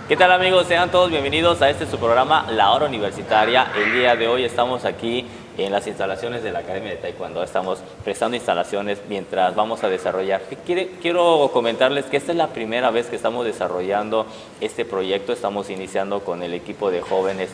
¿Qué tal, amigos? Sean todos bienvenidos a su programa La Hora Universitaria. El día de hoy estamos aquí en las instalaciones de la Academia de Taekwondo. Estamos prestando instalaciones mientras vamos a desarrollar. Quiero comentarles que esta es la primera vez que estamos desarrollando este proyecto. Estamos iniciando con el equipo de jóvenes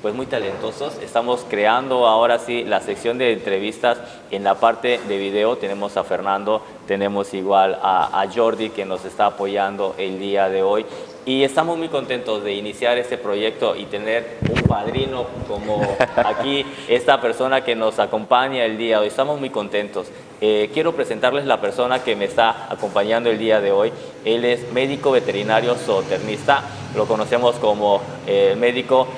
pues muy talentosos. Estamos creando ahora sí la sección de entrevistas. En la parte de video tenemos a Fernando, tenemos igual a Jordi, que nos está apoyando el día de hoy. Y estamos muy contentos de iniciar este proyecto y tener un padrino como aquí, esta persona que nos acompaña el día de hoy. Estamos muy contentos. Quiero presentarles la persona que me está acompañando el día de hoy. Él es médico veterinario zootecnista. Lo conocemos como médico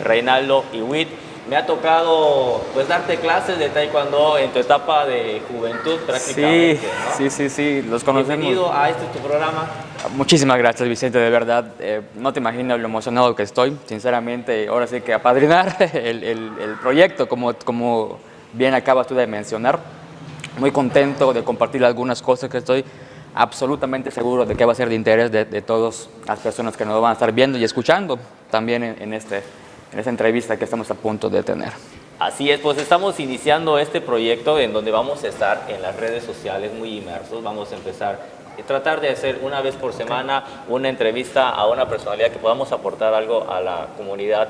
Reinaldo Iwit. Me ha tocado pues darte clases de taekwondo en tu etapa de juventud prácticamente, sí, ¿no? sí, los conocemos. Bienvenido a tu programa. Muchísimas gracias, Vicente, de verdad. No te imaginas lo emocionado que estoy. Sinceramente, ahora sí que apadrinar el proyecto, como bien acabas tú de mencionar. Muy contento de compartir algunas cosas que estoy absolutamente seguro de que va a ser de interés de todas las personas que nos van a estar viendo y escuchando también en esta entrevista que estamos a punto de tener. Así es, pues estamos iniciando este proyecto en donde vamos a estar en las redes sociales muy inmersos. Vamos a empezar a tratar de hacer una vez por semana una entrevista a una personalidad que podamos aportar algo a la comunidad,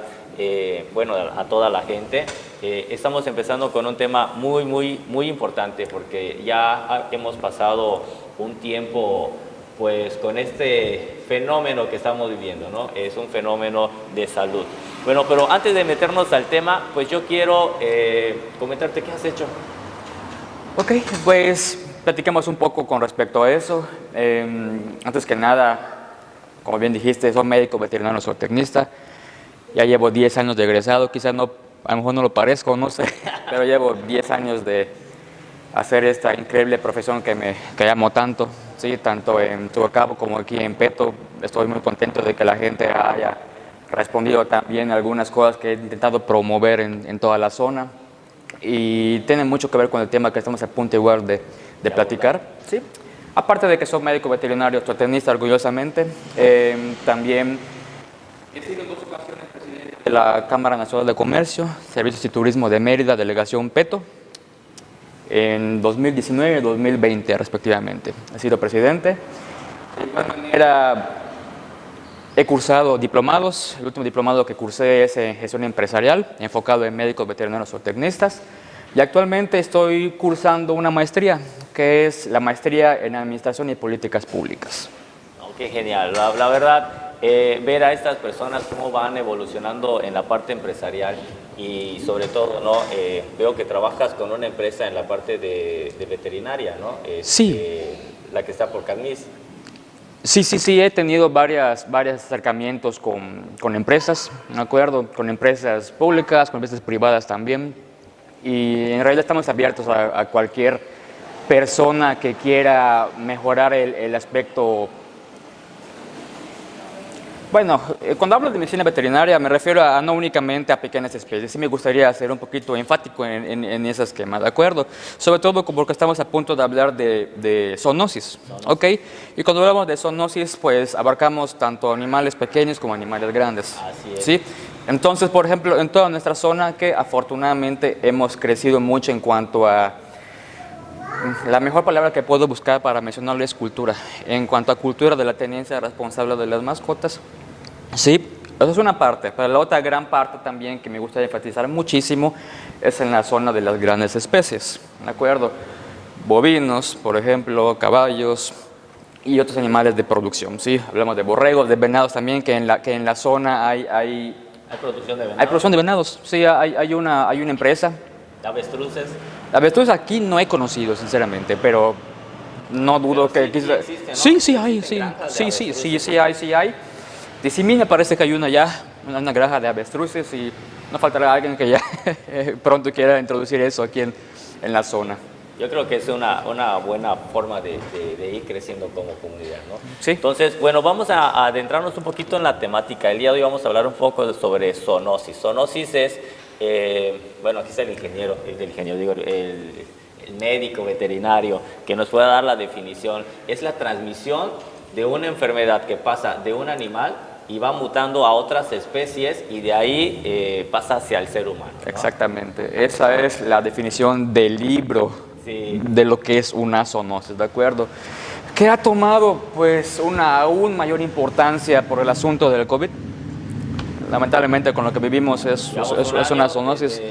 bueno, a toda la gente. Estamos empezando con un tema muy importante, porque ya hemos pasado un tiempo pues con este fenómeno que estamos viviendo, ¿no? Es un fenómeno de salud. Bueno, pero antes de meternos al tema, pues yo quiero comentarte qué has hecho. Ok, pues platiquemos un poco con respecto a eso. Antes que nada, como bien dijiste, soy médico veterinario zootecnista. Ya llevo 10 años de egresado, quizás no, a lo mejor no lo parezco, no sé, pero llevo 10 años de hacer esta increíble profesión que amo tanto, ¿sí? Tanto en Turacabo como aquí en Peto. Estoy muy contento de que la gente haya respondido también a algunas cosas que he intentado promover en toda la zona, y tiene mucho que ver con el tema que estamos a punto igual de platicar, ¿sí? Aparte de que soy médico veterinario zootecnista orgullosamente, también he sido en 2 ocasiones presidente de la Cámara Nacional de Comercio, Servicios y Turismo de Mérida, Delegación Peto, en 2019 y 2020 respectivamente. He sido presidente. De igual manera, he cursado diplomados. El último diplomado que cursé es en gestión empresarial, enfocado en médicos veterinarios zootecnistas. Y actualmente estoy cursando una maestría, que es la maestría en Administración y Políticas Públicas. Oh, qué genial. La verdad, ver a estas personas cómo van evolucionando en la parte empresarial, y sobre todo, ¿no? Veo que trabajas con una empresa en la parte de veterinaria, ¿no? Sí. La que está por Carnis. Sí, he tenido varios acercamientos con empresas, ¿de acuerdo? Con empresas públicas, con empresas privadas también, y en realidad estamos abiertos a cualquier persona que quiera mejorar el aspecto. Bueno, cuando hablo de medicina veterinaria me refiero a no únicamente a pequeñas especies. Sí me gustaría ser un poquito enfático en ese esquema, ¿de acuerdo? Sobre todo porque estamos a punto de hablar de zoonosis, ¿ok? Y cuando hablamos de zoonosis, pues abarcamos tanto animales pequeños como animales grandes. Así es. ¿Sí? Entonces, por ejemplo, en toda nuestra zona, que afortunadamente hemos crecido mucho en cuanto a... La mejor palabra que puedo buscar para mencionarlo es cultura. En cuanto a cultura de la tenencia responsable de las mascotas, sí, eso es una parte, pero la otra gran parte también que me gustaría enfatizar muchísimo es en la zona de las grandes especies, ¿de acuerdo? Bovinos, por ejemplo, caballos y otros animales de producción, ¿sí? Hablamos de borregos, de venados también, que en la zona hay producción de venados. Hay producción de venados, sí, hay una empresa. Avestruces. Avestruces aquí no he conocido, sinceramente, pero no dudo que... Sí existe, ¿no? Sí hay, sí hay. De Simí me parece que hay una granja de avestruces, y no faltará alguien que ya pronto quiera introducir eso aquí en la zona. Yo creo que es una buena forma de ir creciendo como comunidad, ¿no? Sí. Entonces, bueno, vamos a adentrarnos un poquito en la temática. El día de hoy vamos a hablar un poco sobre zoonosis. Zoonosis es Bueno, aquí está el ingeniero, digo, el médico veterinario, que nos pueda dar la definición. Es la transmisión de una enfermedad que pasa de un animal y va mutando a otras especies y de ahí pasa hacia el ser humano, ¿no? Exactamente, esa es la definición del libro, sí, de lo que es una zoonosis, ¿de acuerdo? Que ha tomado pues una aún mayor importancia por el asunto del COVID. Lamentablemente con lo que vivimos es una zoonosis.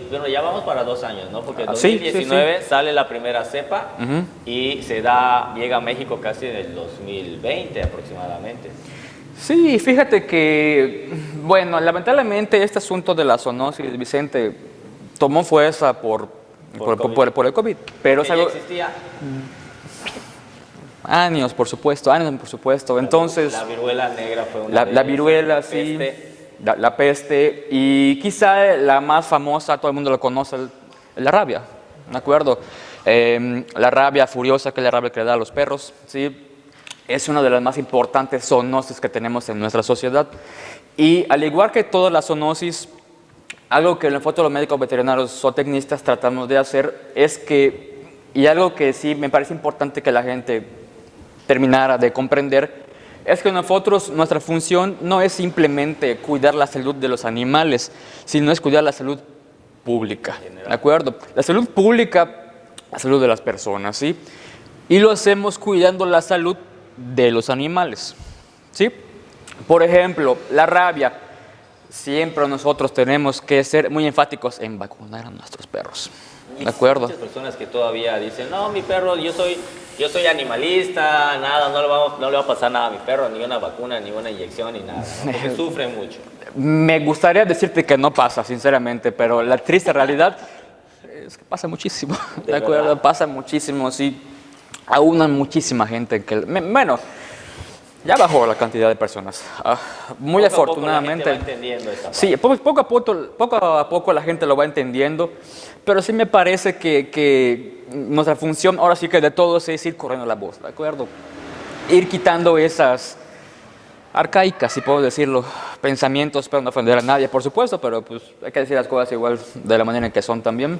Bueno, ya vamos para 2 años, ¿no? Porque en 2019 sí. Sale la primera cepa y llega a México casi en el 2020 aproximadamente. Sí, fíjate que, bueno, lamentablemente este asunto de la zoonosis, Vicente, tomó fuerza por el COVID, pero es algo... existía? Años, por supuesto. Entonces... La viruela negra fue una la viruela, sí. La peste, y quizá la más famosa, todo el mundo lo conoce, la rabia, ¿de acuerdo? La rabia furiosa, que es la rabia que le da a los perros, ¿sí? Es una de las más importantes zoonosis que tenemos en nuestra sociedad. Y al igual que todas las zoonosis, algo que nosotros los médicos veterinarios zootecnistas tratamos de hacer es que, y algo que sí me parece importante que la gente terminara de comprender, es que nosotros, nuestra función no es simplemente cuidar la salud de los animales, sino es cuidar la salud pública, ¿de acuerdo? La salud pública, la salud de las personas, ¿sí? Y lo hacemos cuidando la salud de los animales, ¿sí? Por ejemplo, la rabia. Siempre nosotros tenemos que ser muy enfáticos en vacunar a nuestros perros, ¿de acuerdo? Muchas personas que todavía dicen, no, mi perro, yo soy animalista, nada, no le va a pasar nada a mi perro, ni una vacuna, ni una inyección, ni nada, ¿no? Porque sufre mucho. Me gustaría decirte que no pasa, sinceramente, pero la triste realidad es que pasa muchísimo, ¿de acuerdo? ¿Verdad? Pasa muchísimo, sí. Aún hay muchísima gente que... Bueno, ya bajó la cantidad de personas, muy afortunadamente. La gente va entendiendo esa parte. Sí, poco a poco la gente lo va entendiendo, pero sí me parece que nuestra función ahora sí que de todos es ir corriendo la voz, ¿de acuerdo? Ir quitando esas arcaicas, si puedo decirlo, pensamientos, pero no ofender a nadie, por supuesto, pero pues hay que decir las cosas igual de la manera en que son también.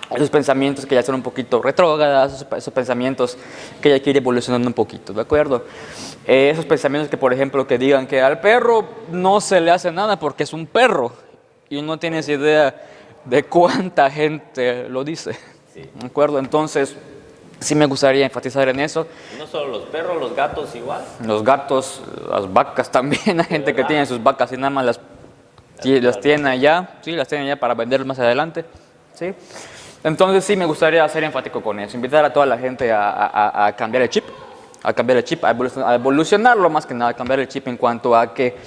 Esos pensamientos que ya son un poquito retrógradas, esos pensamientos que ya quieren evolucionando un poquito, ¿de acuerdo? Esos pensamientos que, por ejemplo, que digan que al perro no se le hace nada porque es un perro y no tienes idea de cuánta gente lo dice, sí. ¿De acuerdo? Entonces, sí me gustaría enfatizar en eso. Y no solo los perros, los gatos igual. Los gatos, las vacas también, hay gente que tiene sus vacas y nada más las tiene allá, sí, las tiene allá para vender más adelante, ¿sí? Entonces sí me gustaría ser enfático con eso, invitar a toda la gente a cambiar el chip, a evolucionarlo más que nada, a cambiar el chip en cuanto a que,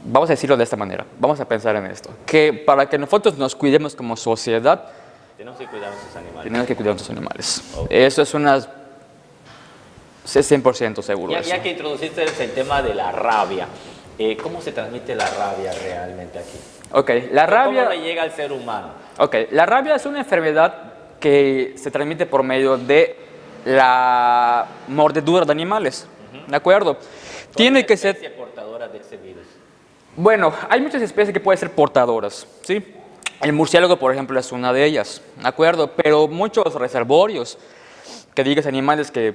vamos a decirlo de esta manera, vamos a pensar en esto, que para que nosotros nos cuidemos como sociedad, tenemos que cuidar a nuestros animales. Tenemos que cuidar a nuestros animales. Okay. Eso es una... 100% seguro. Ya que introduciste el tema de la rabia, ¿cómo se transmite la rabia realmente aquí? Okay, la rabia... ¿Cómo le llega al ser humano? Okay, la rabia es una enfermedad que se transmite por medio de la mordedura de animales, ¿de acuerdo? Tiene que ser... ¿Cuál es la especie portadora de ese virus? Bueno, hay muchas especies que pueden ser portadoras, ¿sí? El murciélago, por ejemplo, es una de ellas, ¿de acuerdo? Pero muchos reservorios, que digas animales que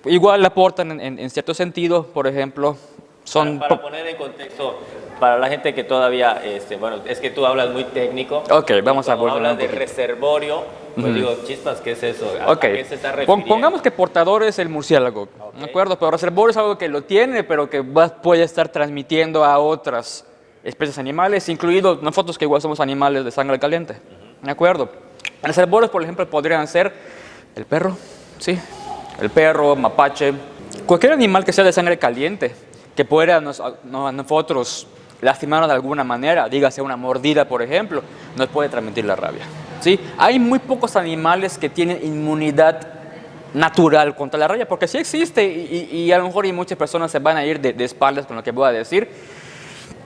igual aportan en cierto sentido, por ejemplo, son... Para poner en contexto, para la gente que todavía, bueno, es que tú hablas muy técnico. Ok, vamos a volver hablas de reservorio, pues digo, chispas, ¿qué es eso? ¿A qué se está refiriendo? Pongamos que portador es el murciélago, ¿de acuerdo? Pero reservorio es algo que lo tiene, pero que puede estar transmitiendo a otras especies animales, incluidos nosotros que igual somos animales de sangre caliente, ¿de acuerdo? Reservorios, por ejemplo, podrían ser el perro, ¿sí? El perro, mapache, cualquier animal que sea de sangre caliente, que pueda a nosotros lastimar de alguna manera, dígase una mordida, por ejemplo, nos puede transmitir la rabia, ¿sí? Hay muy pocos animales que tienen inmunidad natural contra la rabia, porque sí existe y a lo mejor muchas personas se van a ir de espaldas con lo que voy a decir.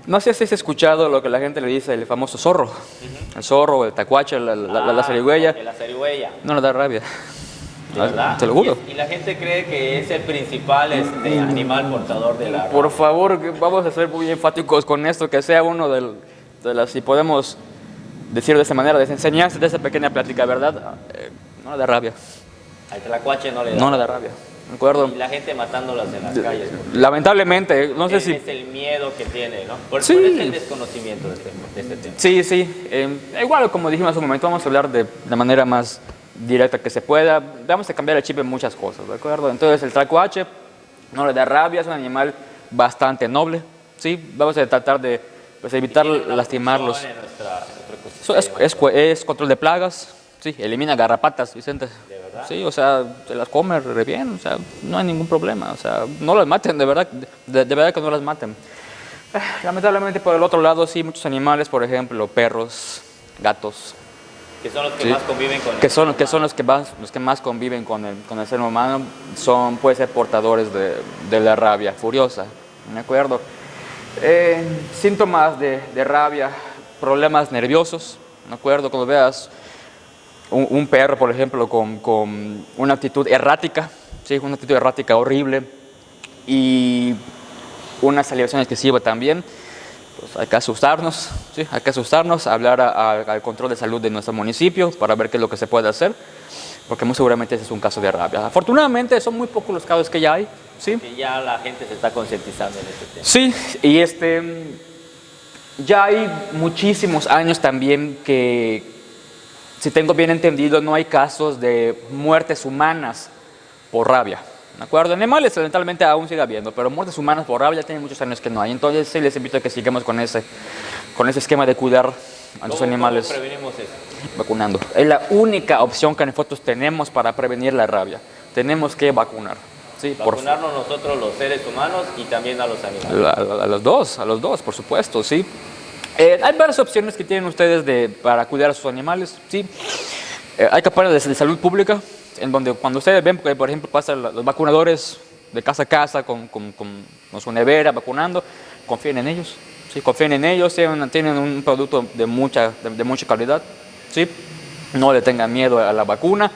No sé si has escuchado lo que la gente le dice el famoso zorro, el zorro, el tacuache, la zarigüeya. La zarigüeya. No le da rabia. ¿Verdad? Te lo juro. Y la gente cree que es el principal animal portador de la rabia. Por favor, vamos a ser muy enfáticos con esto, que sea uno de las, si podemos decirlo de esa manera, les enseñaste de esa pequeña plática, ¿verdad? No le da rabia. Al tlacuache no le da. No le da rabia, ¿de acuerdo? Y la gente matándolas en las calles. Lamentablemente, no sé si... Es el miedo que tiene, ¿no? Por Sí. eso es el desconocimiento de este tema. Sí, sí. Igual, como dijimos hace un momento, vamos a hablar de la manera más directa que se pueda. Vamos a cambiar el chip en muchas cosas, ¿de acuerdo? Entonces, el tlacuache no le da rabia, es un animal bastante noble, ¿sí? Vamos a tratar de pues, evitar lastimarlos. En nuestro ecosistema. Es control de plagas, sí, elimina garrapatas, Vicente. ¿De verdad? Sí, o sea, se las come re bien, o sea, no hay ningún problema, o sea, no las maten, de verdad, de verdad que no las maten. Lamentablemente, por el otro lado, sí, muchos animales, por ejemplo, perros, gatos, Que son los que Sí. más conviven con que son los que más conviven con el ser humano, pueden ser portadores de la rabia furiosa, ¿de acuerdo? Síntomas de rabia, problemas nerviosos, ¿de acuerdo? Cuando veas un perro, por ejemplo, con una actitud errática, ¿sí? Una actitud errática horrible y una salivación excesiva también, pues hay que asustarnos, ¿sí? Hay que asustarnos, hablar al control de salud de nuestro municipio para ver qué es lo que se puede hacer, porque muy seguramente ese es un caso de rabia. Afortunadamente son muy pocos los casos que ya hay, ¿sí? que ya la gente se está concientizando en este tema. Sí, y ya hay muchísimos años también que, si tengo bien entendido, no hay casos de muertes humanas por rabia. ¿De acuerdo? Animales lamentablemente aún sigue habiendo, pero muertes humanas por rabia ya tienen muchos años que no hay. Entonces sí les invito a que sigamos con ese esquema de cuidar a los animales. ¿Cómo prevenimos eso? Vacunando. Es la única opción que nosotros tenemos para prevenir la rabia. Tenemos que vacunar. Sí, Vacunarnos nosotros los seres humanos y también a los animales. a los dos, por supuesto, sí. Hay varias opciones que tienen ustedes para cuidar a sus animales, sí. Hay campañas de salud pública, en donde cuando ustedes ven, por ejemplo, pasan los vacunadores de casa a casa con su nevera vacunando, confíen en ellos, sí, confíen en ellos, tienen un producto de mucha calidad, sí. No le tengan miedo a la vacuna.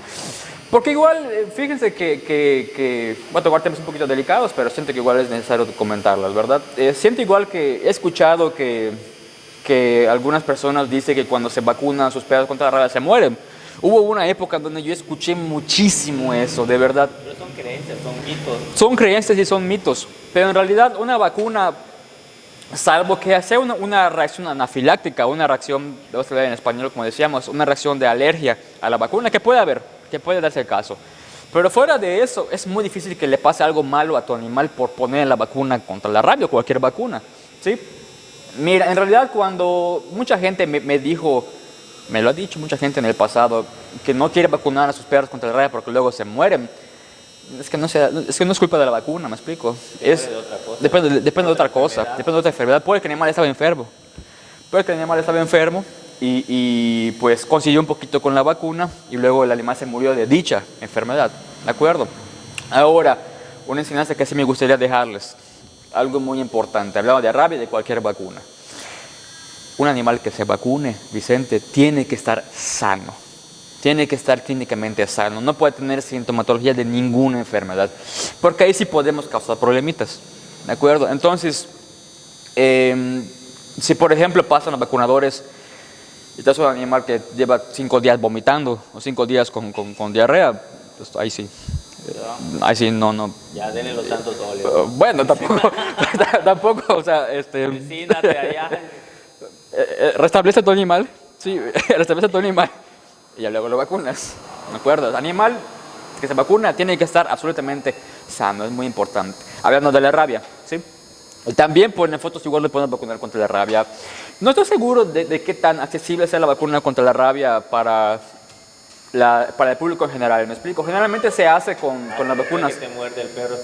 Porque igual, fíjense que voy a tocar temas un poquito delicados, pero siento que igual es necesario comentarlas, ¿verdad? Siento igual que he escuchado que algunas personas dicen que cuando se vacunan sus perros contra la rabia se mueren. Hubo una época donde yo escuché muchísimo eso, de verdad. Pero son creencias, son mitos. Son creencias y son mitos, pero en realidad una vacuna, salvo que sea una reacción anafiláctica, una reacción, debo hablar en español como decíamos, una reacción de alergia a la vacuna, que puede haber, que puede darse el caso. Pero fuera de eso, es muy difícil que le pase algo malo a tu animal por poner la vacuna contra la rabia o cualquier vacuna, ¿sí? Mira, en realidad cuando mucha gente me lo ha dicho mucha gente en el pasado, que no quiere vacunar a sus perros contra la rabia porque luego se mueren, es que no es culpa de la vacuna, ¿me explico? Depende de otra cosa. Depende de otra cosa, depende de otra enfermedad. Puede que el animal estaba enfermo, y pues consiguió un poquito con la vacuna y luego el animal se murió de dicha enfermedad, ¿de acuerdo? Ahora, una enseñanza que sí me gustaría dejarles, algo muy importante, hablaba de rabia y de cualquier vacuna. Un animal que se vacune, Vicente, tiene que estar sano, tiene que estar clínicamente sano, no puede tener sintomatología de ninguna enfermedad, porque ahí sí podemos causar problemitas, ¿de acuerdo? Entonces, si por ejemplo pasan los vacunadores y te es un animal que lleva 5 días vomitando o 5 días con diarrea, pues ahí sí no. Ya, denle los santos óleos. Bueno, tampoco, o sea, Vecínate allá. restablece tu animal, sí, restablece tu animal y ya luego lo vacunas, ¿de acuerdo? El animal que se vacuna tiene que estar absolutamente sano, es muy importante. Hablando de la rabia, ¿sí? Y también pues, en fotos igual le podemos vacunar contra la rabia. No estoy seguro de qué tan accesible sea la vacuna contra la rabia para el público en general, ¿me explico? Generalmente se hace con las vacunas. Que te muerde el perro.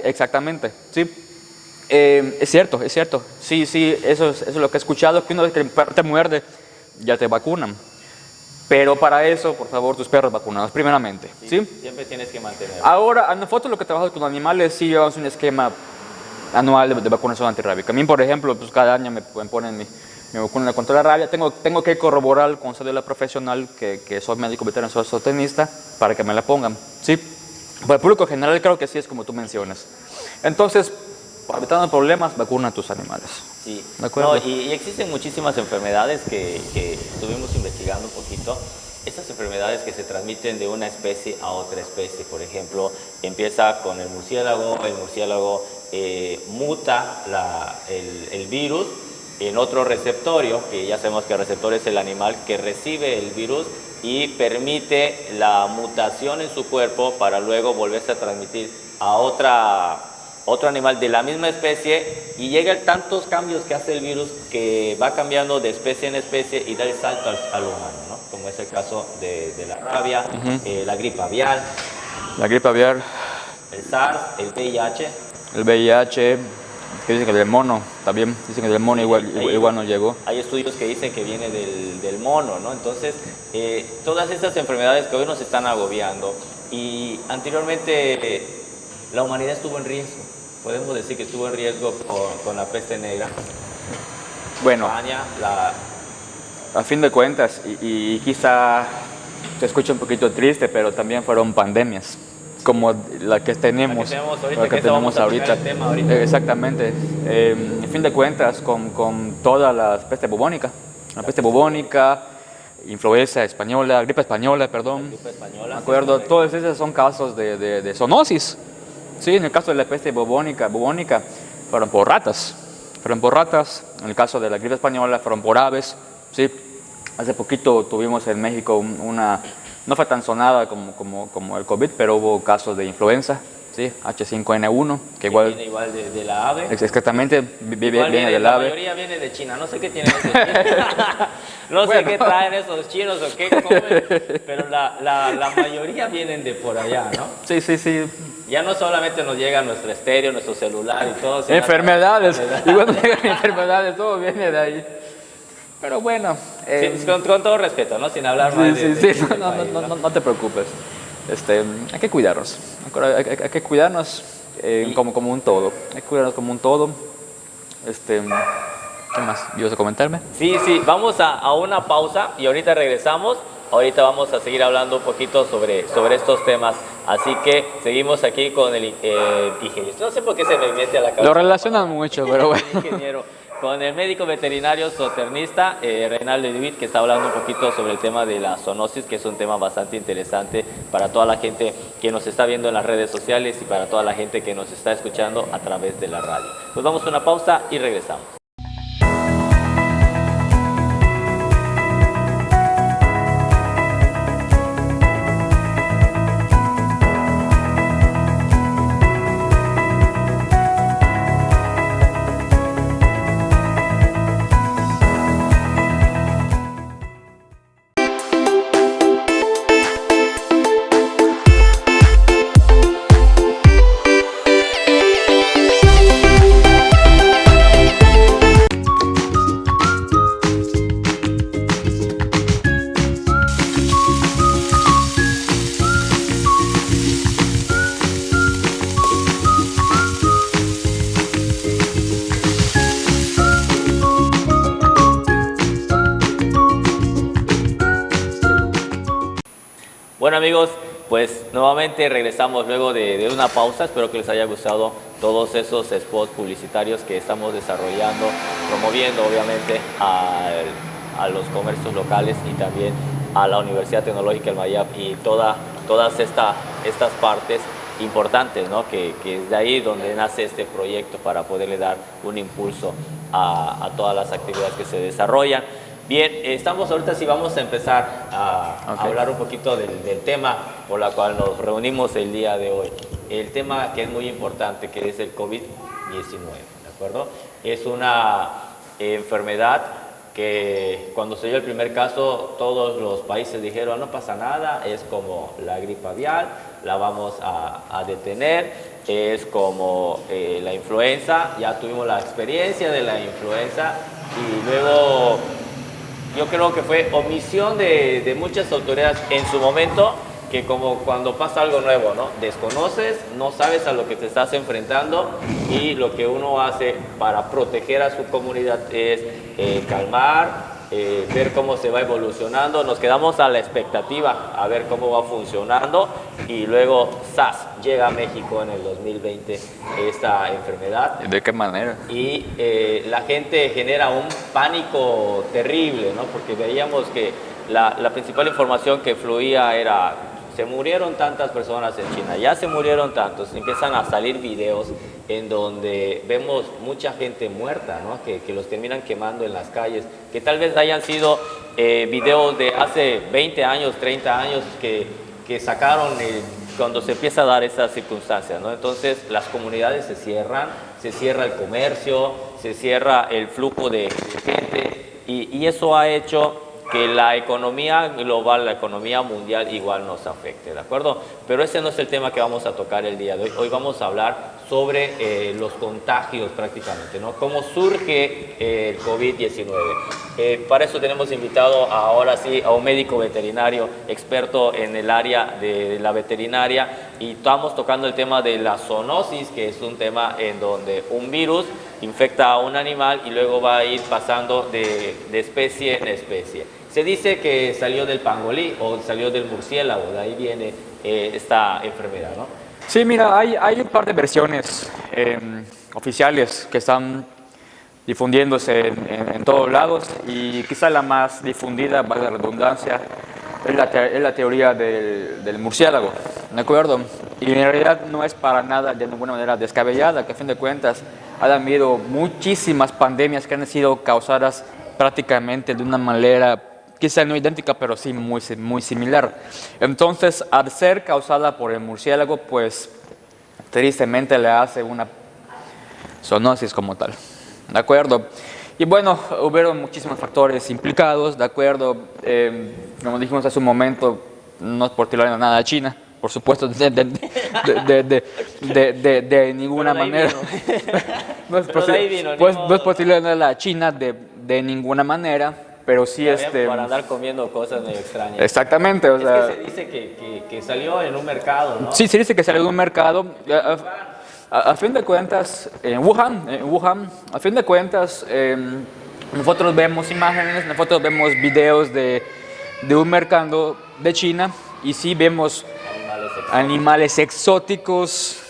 Exactamente, sí. Es cierto. Sí, eso es lo que he escuchado, que una vez que el perro te muerde, ya te vacunan. Pero para eso, por favor, tus perros vacunados, primeramente, ¿sí? Siempre tienes que mantenerlo. Ahora, nosotros lo que trabajamos con animales, sí llevamos un esquema anual de vacunación antirrábica. A mí, por ejemplo, pues cada año me ponen mi vacuna contra la rabia. Tengo que corroborar con cédula profesional que soy médico veterinario, soy zootecnista, para que me la pongan, ¿sí? Para el público general creo que sí es como tú mencionas. Entonces, evitando problemas, vacuna a tus animales. Sí, ¿De acuerdo? no, y existen muchísimas enfermedades que estuvimos investigando un poquito. Estas enfermedades que se transmiten de una especie a otra especie, por ejemplo, empieza con el murciélago muta el virus en otro receptorio, que ya sabemos que el receptor es el animal que recibe el virus y permite la mutación en su cuerpo para luego volverse a transmitir a otro animal de la misma especie, y llegan tantos cambios que hace el virus que va cambiando de especie en especie y da el salto al humano, ¿no? Como es el caso de la rabia, la gripe aviar, La gripe aviar, el SARS, el VIH. el VIH, que dicen que del mono, también dicen que del mono igual no llegó. Hay estudios que dicen que viene del mono, ¿no? Entonces, todas estas enfermedades que hoy nos están agobiando, y anteriormente la humanidad estuvo en riesgo. Podemos decir que estuvo en riesgo con la peste negra. Bueno, España, a fin de cuentas, y quizá se escucha un poquito triste, pero también fueron pandemias, como la que tenemos ahorita. Exactamente. A fin de cuentas, con toda la peste bubónica, influenza española, gripe española, perdón. ¿De acuerdo? Todos esos son casos de zoonosis. Sí, en el caso de la peste bubónica fueron por ratas. En el caso de la gripe española fueron por aves. Sí, hace poquito tuvimos en México una, no fue tan sonada como el COVID, pero hubo casos de influenza, sí, H5N1, que igual viene de la ave. Exactamente, viene del la ave. La mayoría viene de China, no sé qué tienen esos chinos. No sé qué traen esos chinos o qué comen, pero la mayoría vienen de por allá, ¿no? Sí. Ya no solamente nos llega nuestro estéreo, nuestro celular y todo. Enfermedades, igual nos llegan enfermedades, todo viene de ahí. Pero bueno. Sí, con todo respeto, ¿no? Sin hablar mal no te preocupes. Hay que cuidarnos. Hay que cuidarnos como un todo. Hay que cuidarnos como un todo. ¿Qué más? ¿Ibas a comentarme? Sí, vamos a una pausa y ahorita regresamos. Ahorita vamos a seguir hablando un poquito sobre estos temas. Así que seguimos aquí con el ingeniero. No sé por qué se me mete a la cabeza. Lo relacionan mucho, pero bueno. Ingeniero. Con el médico veterinario zootecnista Reinaldo Duit, que está hablando un poquito sobre el tema de la zoonosis, que es un tema bastante interesante para toda la gente que nos está viendo en las redes sociales y para toda la gente que nos está escuchando a través de la radio. Pues vamos a una pausa y regresamos. Bueno amigos, pues nuevamente regresamos luego de una pausa. Espero que les haya gustado todos esos spots publicitarios que estamos desarrollando, promoviendo obviamente a los comercios locales y también a la Universidad Tecnológica del Mayab y todas estas partes importantes, ¿no? que es de ahí donde nace este proyecto para poderle dar un impulso a todas las actividades que se desarrollan. Bien, estamos ahorita sí vamos a empezar a hablar un poquito del tema por la cual nos reunimos el día de hoy. El tema que es muy importante, que es el COVID-19, ¿de acuerdo? Es una enfermedad que cuando se dio el primer caso, todos los países dijeron, no pasa nada, es como la gripe aviar, la vamos a detener, es como la influenza, ya tuvimos la experiencia de la influenza y luego... Yo creo que fue omisión de muchas autoridades en su momento, que como cuando pasa algo nuevo, ¿no? Desconoces, no sabes a lo que te estás enfrentando y lo que uno hace para proteger a su comunidad es calmar, ver cómo se va evolucionando. Nos quedamos a la expectativa a ver cómo va funcionando y luego ¡zas! Llega a México en el 2020 esta enfermedad. ¿De qué manera? Y la gente genera un pánico terrible, ¿no? Porque veíamos que la principal información que fluía era: se murieron tantas personas en China, ya se murieron tantos. Empiezan a salir videos en donde vemos mucha gente muerta, ¿no? Que los terminan quemando en las calles, que tal vez hayan sido videos de hace 20 años, 30 años que sacaron cuando se empieza a dar esas circunstancias, ¿no? Entonces las comunidades se cierra el comercio, se cierra el flujo de gente y eso ha hecho que la economía global, la economía mundial igual nos afecte, ¿de acuerdo? Pero ese no es el tema que vamos a tocar el día de hoy. Hoy vamos a hablar sobre los contagios prácticamente, ¿no? Cómo surge el COVID-19. Para eso tenemos invitado ahora sí a un médico veterinario experto en el área de la veterinaria y estamos tocando el tema de la zoonosis, que es un tema en donde un virus infecta a un animal y luego va a ir pasando de especie en especie. Se dice que salió del pangolí o salió del murciélago, de ahí viene esta enfermedad, ¿no? Sí, mira, hay un par de versiones oficiales que están difundiéndose en todos lados y quizá la más difundida, valga la redundancia, es la teoría del murciélago, ¿de acuerdo? Y en realidad no es para nada de ninguna manera descabellada, que a fin de cuentas han habido muchísimas pandemias que han sido causadas prácticamente de una manera quizá no idéntica, pero sí muy similar. Entonces, al ser causada por el murciélago, pues tristemente le hace una zoonosis como tal, ¿de acuerdo? Y bueno, hubieron muchísimos factores implicados, ¿de acuerdo? Como dijimos hace un momento, no es por tirarle nada a China, por supuesto, de ninguna manera. No es por tirarle nada a China de ninguna manera. Pero sí, para andar comiendo cosas medio extrañas. Exactamente, o sea, que se dice que salió en un mercado, ¿no? Sí, se dice que salió de un mercado. A fin de cuentas, en Wuhan, a fin de cuentas, nosotros vemos imágenes, nosotros vemos videos de un mercado de China y sí vemos animales exóticos,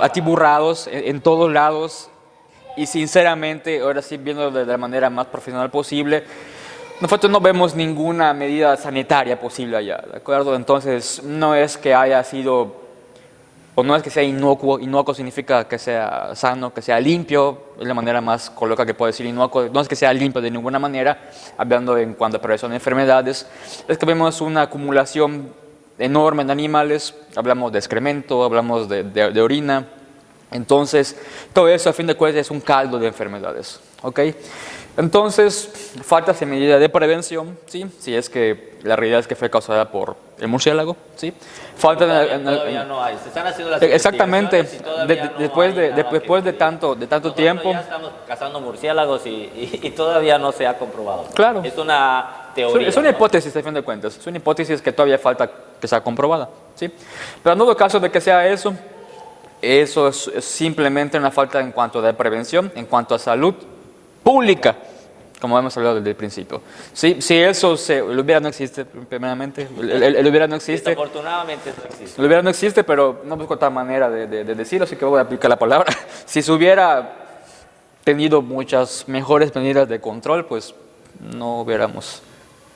atiburrados en todos lados. Y sinceramente, ahora sí viendo de la manera más profesional posible, nosotros no vemos ninguna medida sanitaria posible allá, ¿de acuerdo? Entonces, no es que haya sido, o no es que sea inocuo, inocuo significa que sea sano, que sea limpio, es la manera más coloquial que puedo decir inocuo, no es que sea limpio de ninguna manera, hablando en cuanto a prevención de enfermedades, es que vemos una acumulación enorme de animales, hablamos de excremento, hablamos de orina. Entonces, todo eso a fin de cuentas es un caldo de enfermedades, ¿ok? Entonces, falta esa medida de prevención, ¿sí? Si es que la realidad es que fue causada por el murciélago, ¿sí? Falta todavía no hay, se están haciendo las exactamente, después de tanto nosotros tiempo. Ya estamos cazando murciélagos y todavía no se ha comprobado. Claro. Es una teoría. Es una hipótesis, a fin de cuentas, es una hipótesis que todavía falta que sea comprobada, ¿sí? Pero en todo caso de que sea eso es simplemente una falta en cuanto a prevención, en cuanto a salud pública, como hemos hablado desde el principio. Si eso el hubiera no existe, primeramente, el hubiera no existe. Desafortunadamente no existe. El hubiera no existe, pero no busco otra manera de decirlo, así que voy a aplicar la palabra. Si se hubiera tenido muchas mejores medidas de control, pues no hubiéramos,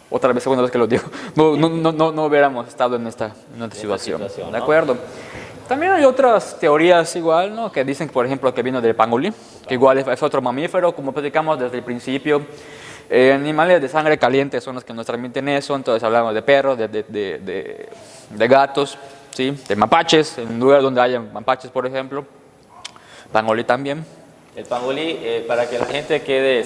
otra vez, segunda vez que lo digo, no hubiéramos estado en esta situación, ¿no? ¿de acuerdo? También hay otras teorías igual, ¿no? Que dicen, por ejemplo, que vino del pangolín, que igual es otro mamífero, como platicamos desde el principio. Animales de sangre caliente son los que nos transmiten eso, entonces hablamos de perros, de gatos, ¿sí? De mapaches, en un lugar donde haya mapaches, por ejemplo. Pangolí también. El pangolí, para que la gente quede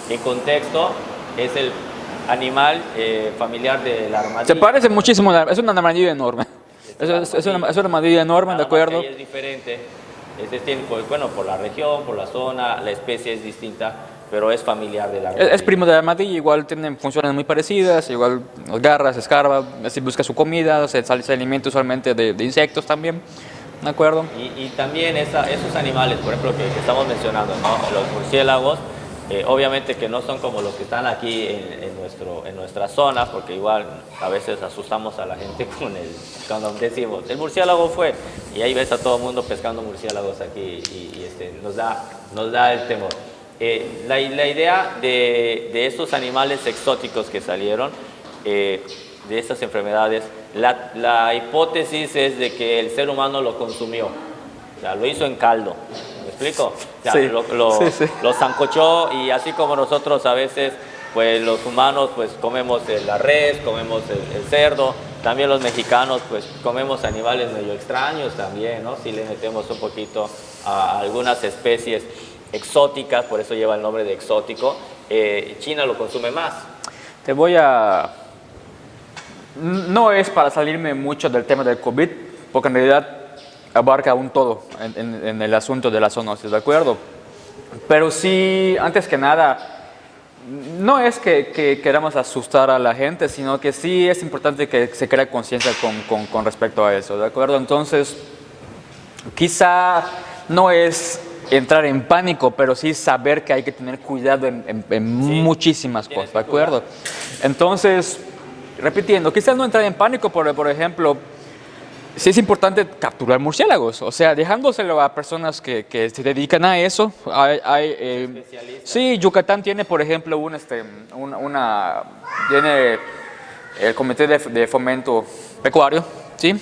en contexto, es el animal familiar del armadillo. Se parece muchísimo, es un armadillo enorme. Es una armadillo enorme, ¿de acuerdo? Es diferente, por la región, por la zona, la especie es distinta, pero es familiar del armadillo. Es primo del armadillo, igual tienen funciones muy parecidas, igual garras, escarba, así busca su comida, se alimenta usualmente de insectos también, ¿de acuerdo? Y también esos animales, por ejemplo, que estamos mencionando, ¿no? Los murciélagos, obviamente que no son como los que están aquí en nuestra zona, porque igual a veces asustamos a la gente cuando decimos, el murciélago fue, y ahí ves a todo el mundo pescando murciélagos aquí y nos da el temor. La idea de estos animales exóticos que salieron, de estas enfermedades, la hipótesis es de que el ser humano lo consumió, o sea, lo hizo en caldo. ¿Me explico? O sea, Sí, sí. lo sancochó, y así como nosotros a veces, pues los humanos pues comemos la res, comemos el cerdo, también los mexicanos pues comemos animales medio extraños también, ¿no? Si le metemos un poquito a algunas especies exóticas, por eso lleva el nombre de exótico. China lo consume más. Te voy a... No es para salirme mucho del tema del COVID, porque en realidad abarca un todo en el asunto de la zoonosis, ¿de acuerdo? Pero sí, antes que nada, no es que queramos asustar a la gente, sino que sí es importante que se cree conciencia con respecto a eso, ¿de acuerdo? Entonces, quizá no es entrar en pánico, pero sí saber que hay que tener cuidado en Sí, muchísimas cosas, ¿de acuerdo? Entonces, repitiendo, quizás no entrar en pánico, por ejemplo, sí es importante capturar murciélagos, o sea, dejándoselo a personas que se dedican a eso. Sí, Yucatán tiene, por ejemplo, tiene el Comité de Fomento Pecuario, ¿sí?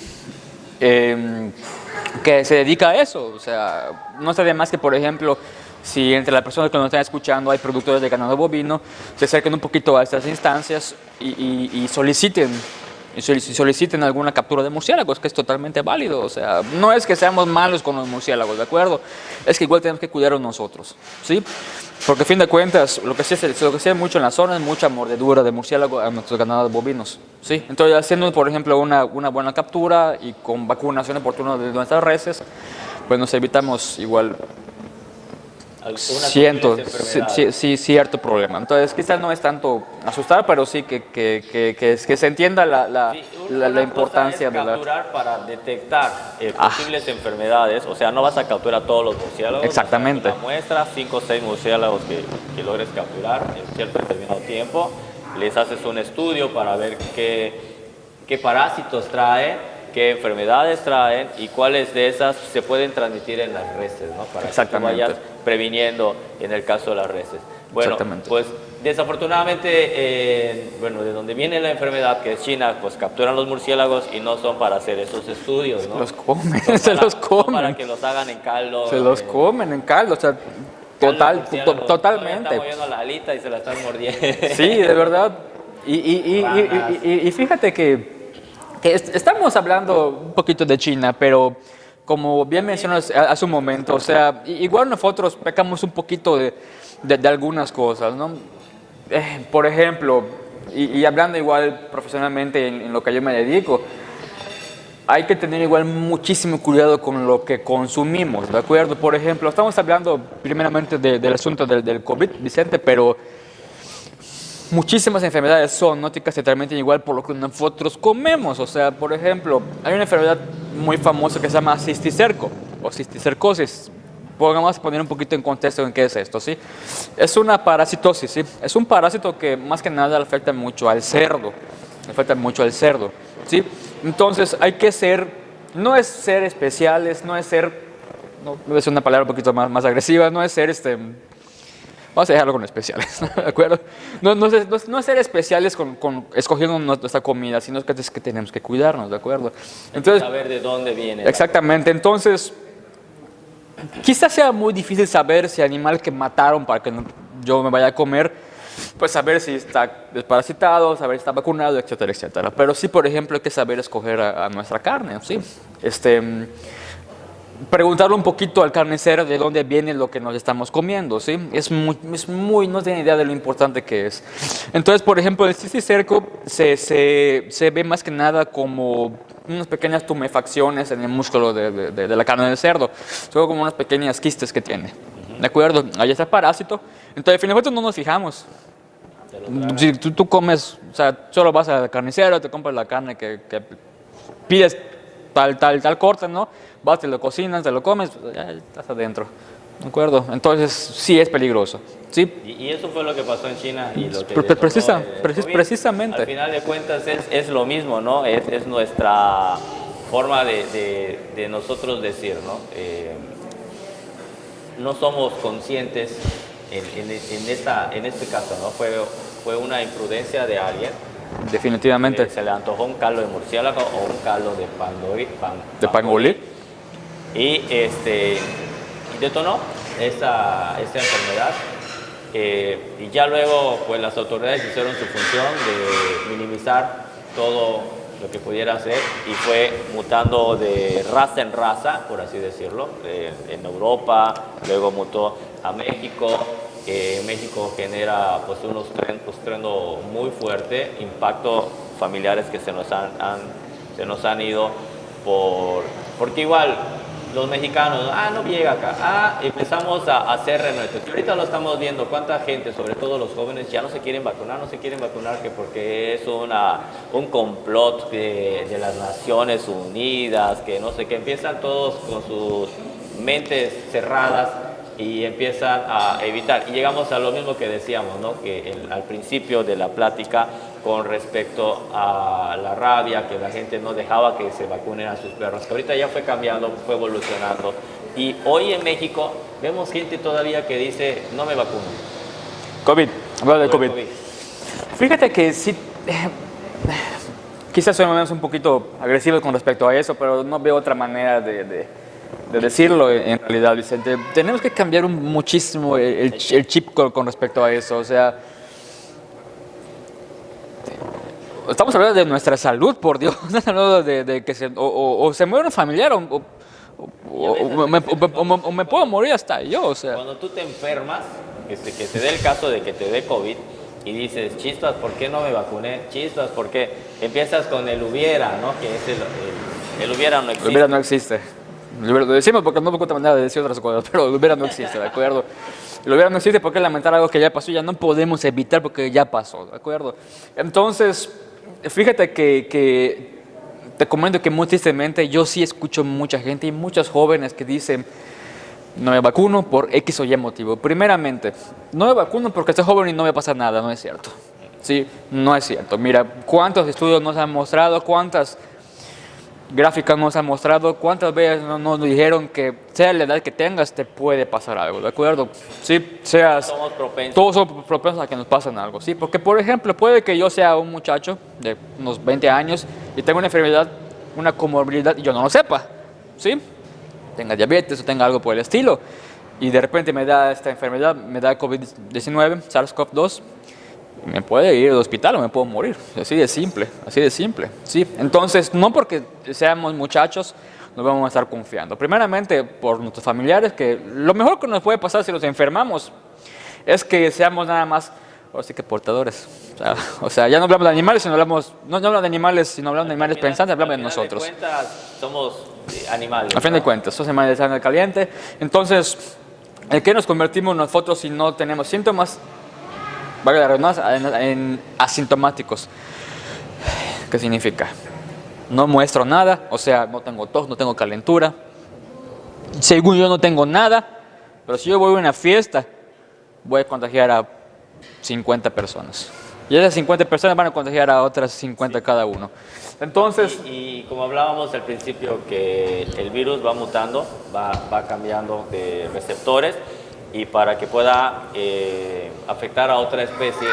Que se dedica a eso, o sea, no está de más que, por ejemplo, si entre las personas que nos están escuchando hay productores de ganado bovino, se acerquen un poquito a estas instancias y soliciten alguna captura de murciélagos, que es totalmente válido. O sea, no es que seamos malos con los murciélagos, ¿de acuerdo? Es que igual tenemos que cuidarlos nosotros, ¿sí? Porque a fin de cuentas, lo que sí hay mucho en la zona es mucha mordedura de murciélago a nuestros ganados bovinos, ¿sí? Entonces, haciendo, por ejemplo, una buena captura y con vacunación oportuna de nuestras reses, pues nos evitamos igual cierto problema. Entonces, quizás no es tanto asustar, pero sí que se entienda la importancia de capturar para detectar posibles enfermedades. O sea, no vas a capturar todos los murciélagos. Exactamente. Una muestra, 5 o 6 murciélagos que logres capturar en cierto determinado tiempo. Les haces un estudio para ver qué parásitos traen, qué enfermedades traen y cuáles de esas se pueden transmitir en las reses, ¿no? Para que tú vayas previniendo en el caso de las reses. Bueno, pues desafortunadamente, de donde viene la enfermedad, que es China, pues capturan los murciélagos y no son para hacer esos estudios, ¿no? Los comen, se los comen. No para que los hagan en caldo. Se los comen en caldo, o sea, totalmente. Están moviendo la alita y se la están mordiendo. Sí, de verdad. Y fíjate que estamos hablando un poquito de China, pero como bien mencionas hace un momento, o sea, igual nosotros pecamos un poquito de algunas cosas, ¿no? Por ejemplo, y hablando igual profesionalmente en lo que yo me dedico, hay que tener igual muchísimo cuidado con lo que consumimos, ¿de acuerdo? Por ejemplo, estamos hablando primeramente del asunto del COVID, Vicente, pero muchísimas enfermedades zoonóticas se transmiten igual por lo que nosotros comemos. O sea, por ejemplo, hay una enfermedad muy famosa que se llama cisticerco o cisticercosis. Vamos a poner un poquito en contexto en qué es esto, ¿sí? Es una parasitosis, ¿sí? Es un parásito que más que nada afecta mucho al cerdo. ¿Sí? Entonces hay que no es ser especiales, no es una palabra un poquito más agresiva, no es ser vamos a dejarlo con especiales, ¿de acuerdo? No ser especiales con escogiendo nuestra comida, sino que es que tenemos que cuidarnos, ¿de acuerdo? Entonces, saber de dónde viene. Exactamente, entonces, quizás sea muy difícil saber si el animal que mataron para que yo me vaya a comer, pues saber si está desparasitado, saber si está vacunado, etcétera, etcétera. Pero sí, por ejemplo, hay que saber escoger a nuestra carne, ¿sí? Preguntarle un poquito al carnicero de dónde viene lo que nos estamos comiendo, ¿sí? No tiene idea de lo importante que es. Entonces, por ejemplo, el cisticerco se ve más que nada como unas pequeñas tumefacciones en el músculo de la carne del cerdo. Son como unas pequeñas quistes que tiene, ¿de acuerdo? Ahí está el parásito. Entonces, al final de cuentas no nos fijamos. Si tú comes, o sea, solo vas al carnicero, te compras la carne que pides tal corte, ¿no? Vas, te lo cocinas, te lo comes, ya estás adentro. ¿De acuerdo? Entonces, sí es peligroso. ¿Sí? Y eso fue lo que pasó en China y lo que detonó COVID. Precisamente. Al final de cuentas es lo mismo, ¿no? Es nuestra forma de nosotros decir, ¿no? No somos conscientes en este caso, ¿no? Fue una imprudencia de alguien. Definitivamente. Se le antojó un caldo de murciélago o un caldo de pangolí. Y detonó esta enfermedad. Y ya luego pues las autoridades hicieron su función de minimizar todo lo que pudiera hacer y fue mutando de raza en raza, por así decirlo, en Europa, luego mutó a México. México genera pues un estruendo muy fuerte, impactos familiares que se nos han ido porque igual los mexicanos, no llega acá, empezamos a hacer renuentes. Y ahorita lo estamos viendo, cuánta gente, sobre todo los jóvenes, ya no se quieren vacunar que porque es un complot de las Naciones Unidas, que no sé qué, empiezan todos con sus mentes cerradas y empiezan a evitar. Y llegamos a lo mismo que decíamos, ¿no? Que al principio de la plática con respecto a la rabia, que la gente no dejaba que se vacunen a sus perros, que ahorita ya fue cambiando, fue evolucionando. Y hoy en México vemos gente todavía que dice, no me vacuno. COVID, hablando de COVID. Fíjate que sí, quizás somos un poquito agresivos con respecto a eso, pero no veo otra manera de decirlo en realidad, Vicente. Tenemos que cambiar muchísimo el chip con respecto a eso. O sea, estamos hablando de nuestra salud, por Dios. Estamos hablando de que se muere un familiar o me puedo morir hasta yo. O sea. Cuando tú te enfermas, que te dé el caso de que te dé COVID y dices, chispas, ¿por qué no me vacuné? Chispas, ¿por qué? Empiezas con el hubiera, ¿no? Que es el hubiera no existe. El hubiera no existe. Lo decimos porque no me otra manera de decir otras cosas, pero el hubiera no existe, ¿de acuerdo? El hubiera no existe porque lamentar algo que ya pasó, ya no podemos evitar porque ya pasó, ¿de acuerdo? Entonces, fíjate que te comento que muy tristemente yo sí escucho mucha gente y muchos jóvenes que dicen, no me vacuno por X o Y motivo. Primeramente, no me vacuno porque estoy joven y no me pasa nada, no es cierto. Sí, no es cierto. Mira, cuántos estudios nos han mostrado, cuántas gráficas nos han mostrado, cuántas veces nos dijeron que sea la edad que tengas te puede pasar algo, ¿de acuerdo? Sí, todos somos propensos a que nos pasen algo, ¿sí? Porque, por ejemplo, puede que yo sea un muchacho de unos 20 años y tenga una enfermedad, una comorbilidad y yo no lo sepa, ¿sí? Tenga diabetes o tenga algo por el estilo y de repente me da esta enfermedad, me da COVID-19, SARS-CoV-2, me puede ir al hospital o me puedo morir, así de simple, ¿sí? Entonces, no porque seamos muchachos nos vamos a estar confiando. Primeramente, por nuestros familiares, que lo mejor que nos puede pasar si nos enfermamos es que seamos nada más, así que portadores. O sea, ya no hablamos de animales, sino hablamos, no hablamos de animales, sino hablamos de animales pensantes, hablamos de nosotros. A fin de cuentas, somos animales. A fin de cuentas, somos animales de sangre caliente. Entonces, ¿en qué nos convertimos nosotros si no tenemos síntomas? Valga la redundancia, en asintomáticos. ¿Qué significa? No muestro nada, o sea, no tengo tos, no tengo calentura. Según yo no tengo nada, pero si yo voy a una fiesta, voy a contagiar a 50 personas. Y esas 50 personas van a contagiar a otras 50 cada uno. Entonces, y como hablábamos al principio, que el virus va mutando, va cambiando de receptores, y para que pueda afectar a otra especie,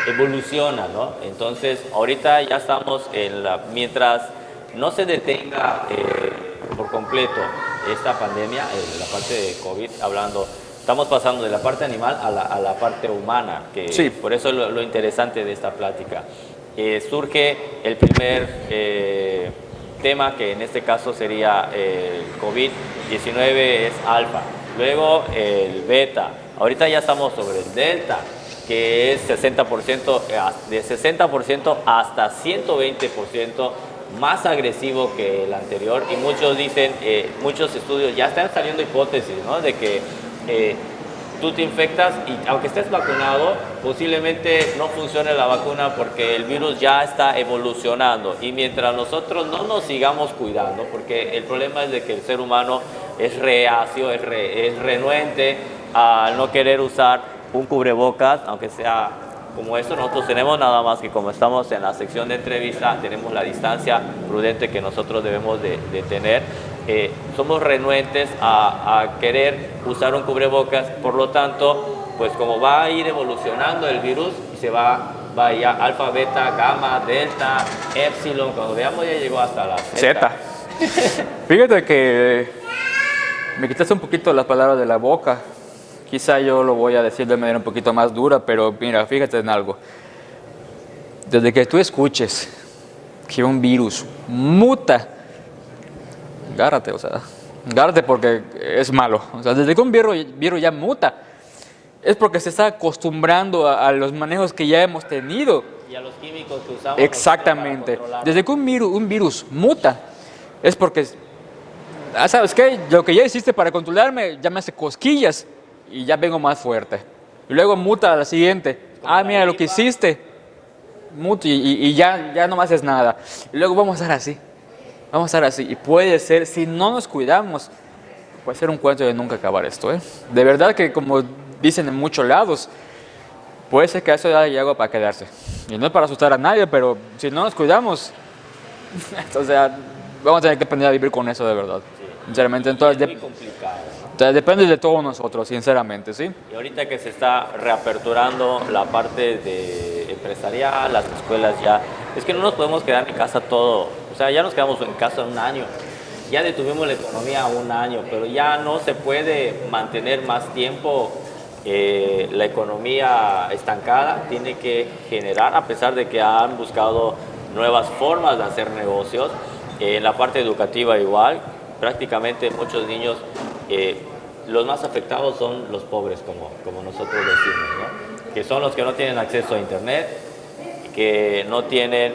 evoluciona, ¿no? Entonces, ahorita ya estamos mientras no se detenga por completo esta pandemia, la parte de COVID, estamos pasando de la parte animal a la parte humana, que sí. Por eso lo interesante de esta plática. Surge el primer tema, que en este caso sería el COVID-19, es alfa. Luego el beta, ahorita ya estamos sobre el delta, que es 60%, de 60% hasta 120% más agresivo que el anterior. Y muchos dicen, muchos estudios, ya están saliendo hipótesis, ¿no? De que tú te infectas y aunque estés vacunado, posiblemente no funcione la vacuna porque el virus ya está evolucionando. Y mientras nosotros no nos sigamos cuidando, porque el problema es de que el ser humano es reacio, es renuente a no querer usar un cubrebocas, aunque sea como esto. Nosotros tenemos nada más que, como estamos en la sección de entrevista, tenemos la distancia prudente que nosotros debemos de tener. Somos renuentes a querer usar un cubrebocas, por lo tanto, pues como va a ir evolucionando el virus y se va ya alfa, beta, gamma, delta, epsilon, cuando veamos ya llegó hasta la Z. Fíjate que me quitaste un poquito las palabras de la boca. Quizá yo lo voy a decir de manera un poquito más dura, pero mira, fíjate en algo. Desde que tú escuches que un virus muta, agárrate porque es malo. O sea, desde que un virus ya muta, es porque se está acostumbrando a los manejos que ya hemos tenido. Y a los químicos que usamos. Exactamente. Desde que un virus muta, es porque, ¿sabes qué? Lo que ya hiciste para controlarme ya me hace cosquillas y ya vengo más fuerte. Y luego muta a la siguiente. Mira lo que hiciste. Muta y ya no me haces nada. Y luego vamos a estar así. Vamos a estar así. Y puede ser, si no nos cuidamos, puede ser un cuento de nunca acabar esto, ¿eh? De verdad que, como dicen en muchos lados, puede ser que eso ya llegó para quedarse. Y no es para asustar a nadie, pero si no nos cuidamos, entonces vamos a tener que aprender a vivir con eso de verdad. Sí. Sinceramente, entonces es muy complicado, ¿no? Entonces depende de todos nosotros, sinceramente, ¿sí? Y ahorita que se está reaperturando la parte de empresarial, las escuelas ya, es que no nos podemos quedar en casa todo, o sea, ya nos quedamos en casa un año, ya detuvimos la economía un año, pero ya no se puede mantener más tiempo la economía estancada, tiene que generar, a pesar de que han buscado nuevas formas de hacer negocios, en la parte educativa igual, prácticamente muchos niños, los más afectados son los pobres, como nosotros decimos, ¿no? Que son los que no tienen acceso a internet, que no tienen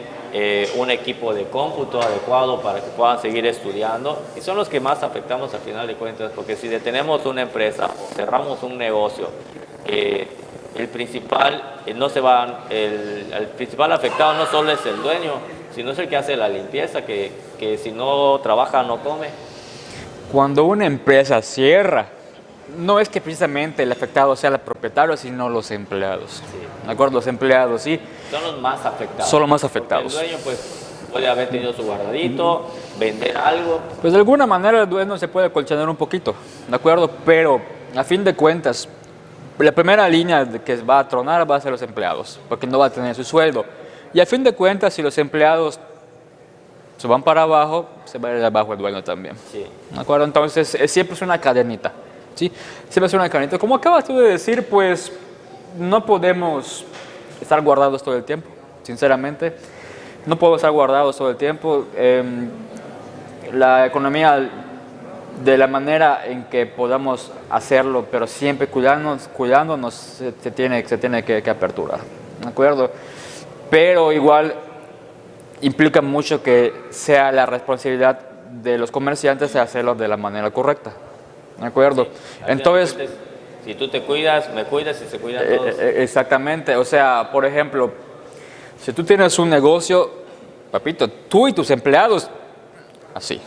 un equipo de cómputo adecuado para que puedan seguir estudiando, y son los que más afectamos al final de cuentas, porque si detenemos una empresa o cerramos un negocio, el principal el principal afectado no solo es el dueño, sino es el que hace la limpieza, que si no trabaja no come. Cuando una empresa cierra, no es que precisamente el afectado sea el propietario, sino los empleados. Sí. ¿De acuerdo? Los empleados, sí. Son los más afectados. Son los más afectados. Porque el dueño, pues, puede haber tenido su guardadito, vender algo. Pues de alguna manera el dueño se puede colchonar un poquito, ¿de acuerdo? Pero a fin de cuentas, la primera línea que va a tronar va a ser los empleados, porque no va a tener su sueldo. Y a fin de cuentas, si los empleados se van para abajo, se va a ir abajo el dueño también. Sí. ¿De acuerdo? Entonces, siempre es una cadenita, ¿sí? Siempre es una cadenita. Como acabas tú de decir, pues, no podemos estar guardados todo el tiempo, sinceramente. No podemos estar guardados todo el tiempo. La economía, de la manera en que podamos hacerlo, pero siempre cuidándonos se tiene que aperturar, ¿de acuerdo? Pero igual implica mucho que sea la responsabilidad de los comerciantes de hacerlo de la manera correcta, ¿de acuerdo? Sí. Entonces, si tú te cuidas, me cuidas y se cuidan todos. Exactamente, o sea, por ejemplo, si tú tienes un negocio, papito, tú y tus empleados, así,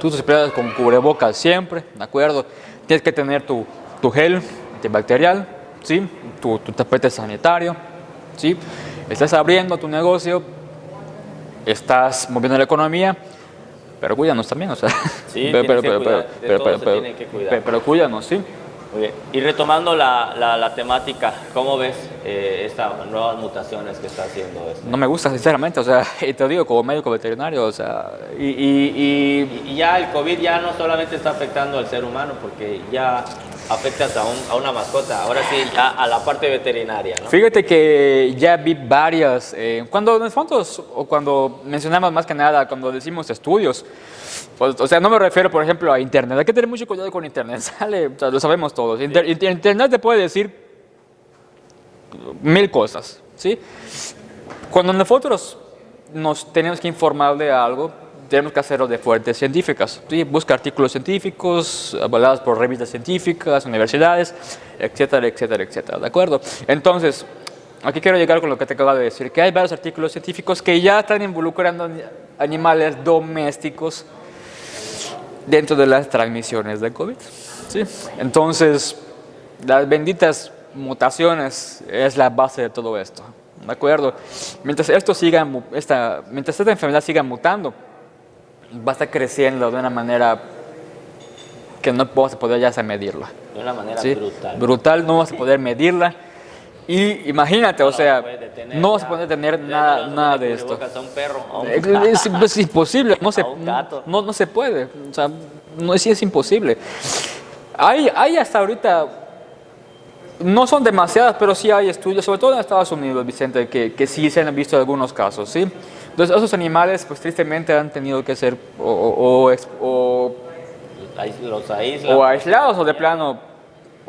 tú y tus empleados con cubrebocas siempre, ¿de acuerdo? Tienes que tener tu gel antibacterial, ¿sí? Tu tapete sanitario, ¿sí? Estás abriendo tu negocio, estás moviendo la economía, pero cuídanos también, o sea. Sí, tienen que cuidar. Pero cuídanos, sí. Muy bien. Y retomando la temática, ¿cómo ves estas nuevas mutaciones que está haciendo esto? No me gusta, sinceramente, o sea, y te digo, como médico veterinario, o sea, Y ya el COVID ya no solamente está afectando al ser humano, porque ya afectas a una mascota, ahora sí, ya a la parte veterinaria, ¿no? Fíjate que ya vi varias, cuando nosotros, o cuando mencionamos más que nada, cuando decimos estudios, pues, o sea, no me refiero, por ejemplo, a Internet. Hay que tener mucho cuidado con Internet, ¿sale? O sea, lo sabemos todos. Internet te puede decir 1000 cosas, ¿sí? Cuando nosotros nos tenemos que informar de algo, tenemos que hacerlo de fuentes científicas. ¿Sí? Busca artículos científicos, avalados por revistas científicas, universidades, etcétera, etcétera, etcétera. ¿De acuerdo? Entonces, aquí quiero llegar con lo que te acabo de decir, que hay varios artículos científicos que ya están involucrando animales domésticos dentro de las transmisiones de COVID. ¿Sí? Entonces, las benditas mutaciones es la base de todo esto. ¿De acuerdo? Mientras mientras esta enfermedad siga mutando, va a estar creciendo de una manera que no vamos a poder ya medirla. De una manera ¿sí? brutal. Brutal, no vamos a poder medirla. Y imagínate, o sea, no vas a poder tener nada de esto. A un perro, a un es imposible, no se puede. O sea, sí es imposible. Hay hasta ahorita, no son demasiadas, pero sí hay estudios, sobre todo en Estados Unidos, Vicente, que sí se han visto algunos casos, ¿sí? Entonces, esos animales, pues tristemente han tenido que ser los aíslan. Aislados o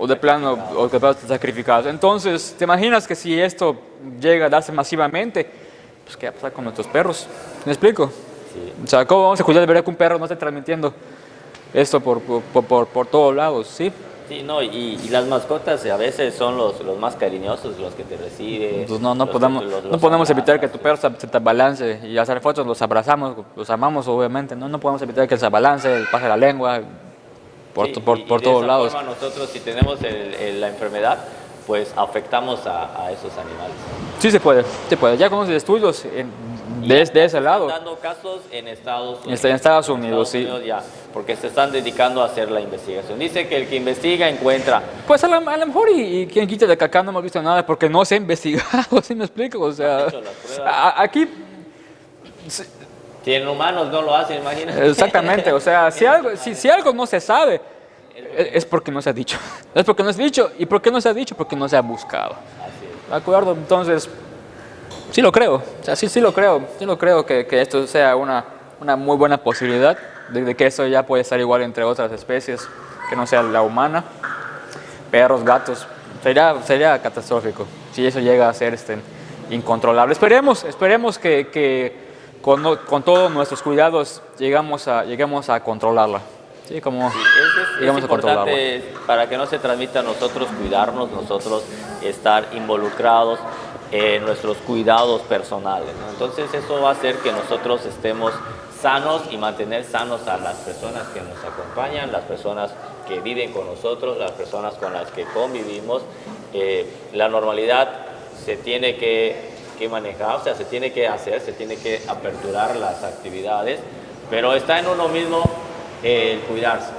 de plano sacrificados. Entonces, ¿te imaginas que si esto llega a darse masivamente, pues qué va a pasar con nuestros perros? ¿Me explico? Sí. O sea, ¿cómo vamos a cuidar de ver que un perro no esté transmitiendo esto por todos lados? ¿Sí? Sí, no, y las mascotas a veces son los más cariñosos, los que te reciben. Entonces no podemos evitar que tu perro se te abalance y hacer fotos, los abrazamos, los amamos obviamente, no podemos evitar que se abalance, pase la lengua por todos lados. Forma nosotros, si tenemos la enfermedad, pues afectamos a esos animales. Sí se puede. Ya con los estudios de ese lado. Están dando casos en Estados Unidos. En Estados Unidos, sí. Ya, porque se están dedicando a hacer la investigación. Dice que el que investiga encuentra. Pues a lo mejor y quien quite de acá no hemos visto nada porque no se ha investigado, ¿sí me explico? O sea, aquí... Si en humanos no lo hacen, imagínate. Exactamente, o sea, si algo no se sabe, es porque no se ha dicho. Es porque no se ha dicho. ¿Y por qué no se ha dicho? Porque no se ha buscado. Así es. ¿De acuerdo? Entonces, sí lo creo. O sea, sí lo creo. Sí lo creo que esto sea una muy buena posibilidad de que eso ya puede estar igual entre otras especies, que no sea la humana. Perros, gatos. Sería catastrófico si eso llega a ser incontrolable. Esperemos que con todos nuestros cuidados llegamos a controlarla. Sí, es importante para que no se transmita a nosotros cuidarnos, nosotros estar involucrados en nuestros cuidados personales, ¿no? Entonces eso va a hacer que nosotros estemos sanos y mantener sanos a las personas que nos acompañan, las personas que viven con nosotros, las personas con las que convivimos. La normalidad se tiene que manejar, o sea, se tiene que aperturar las actividades, pero está en uno mismo el cuidarse.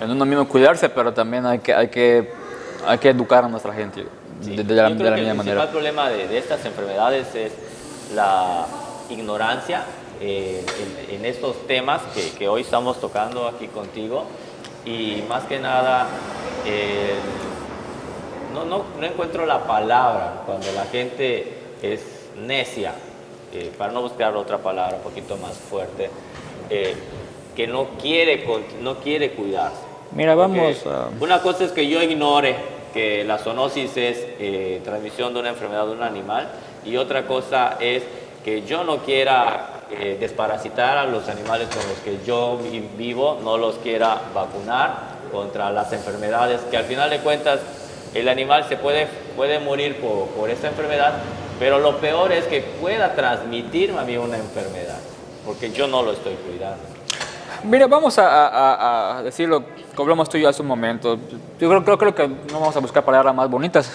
En uno mismo cuidarse, pero también hay que educar a nuestra gente de la misma manera. El principal problema de estas enfermedades es la ignorancia en estos temas que hoy estamos tocando aquí contigo, y más que nada no encuentro la palabra cuando la gente es necia, para no buscar otra palabra un poquito más fuerte, que no quiere cuidarse. Mira, vamos a... Una cosa es que yo ignore que la zoonosis es transmisión de una enfermedad de un animal, y otra cosa es que yo no quiera desparasitar a los animales con los que yo vivo, no los quiera vacunar contra las enfermedades, que al final de cuentas el animal se puede morir por esta enfermedad, pero lo peor es que pueda transmitirme a mí una enfermedad, porque yo no lo estoy cuidando. Mira, vamos a decirlo, como hablamos tú y yo hace un momento. Yo creo que no vamos a buscar palabras más bonitas,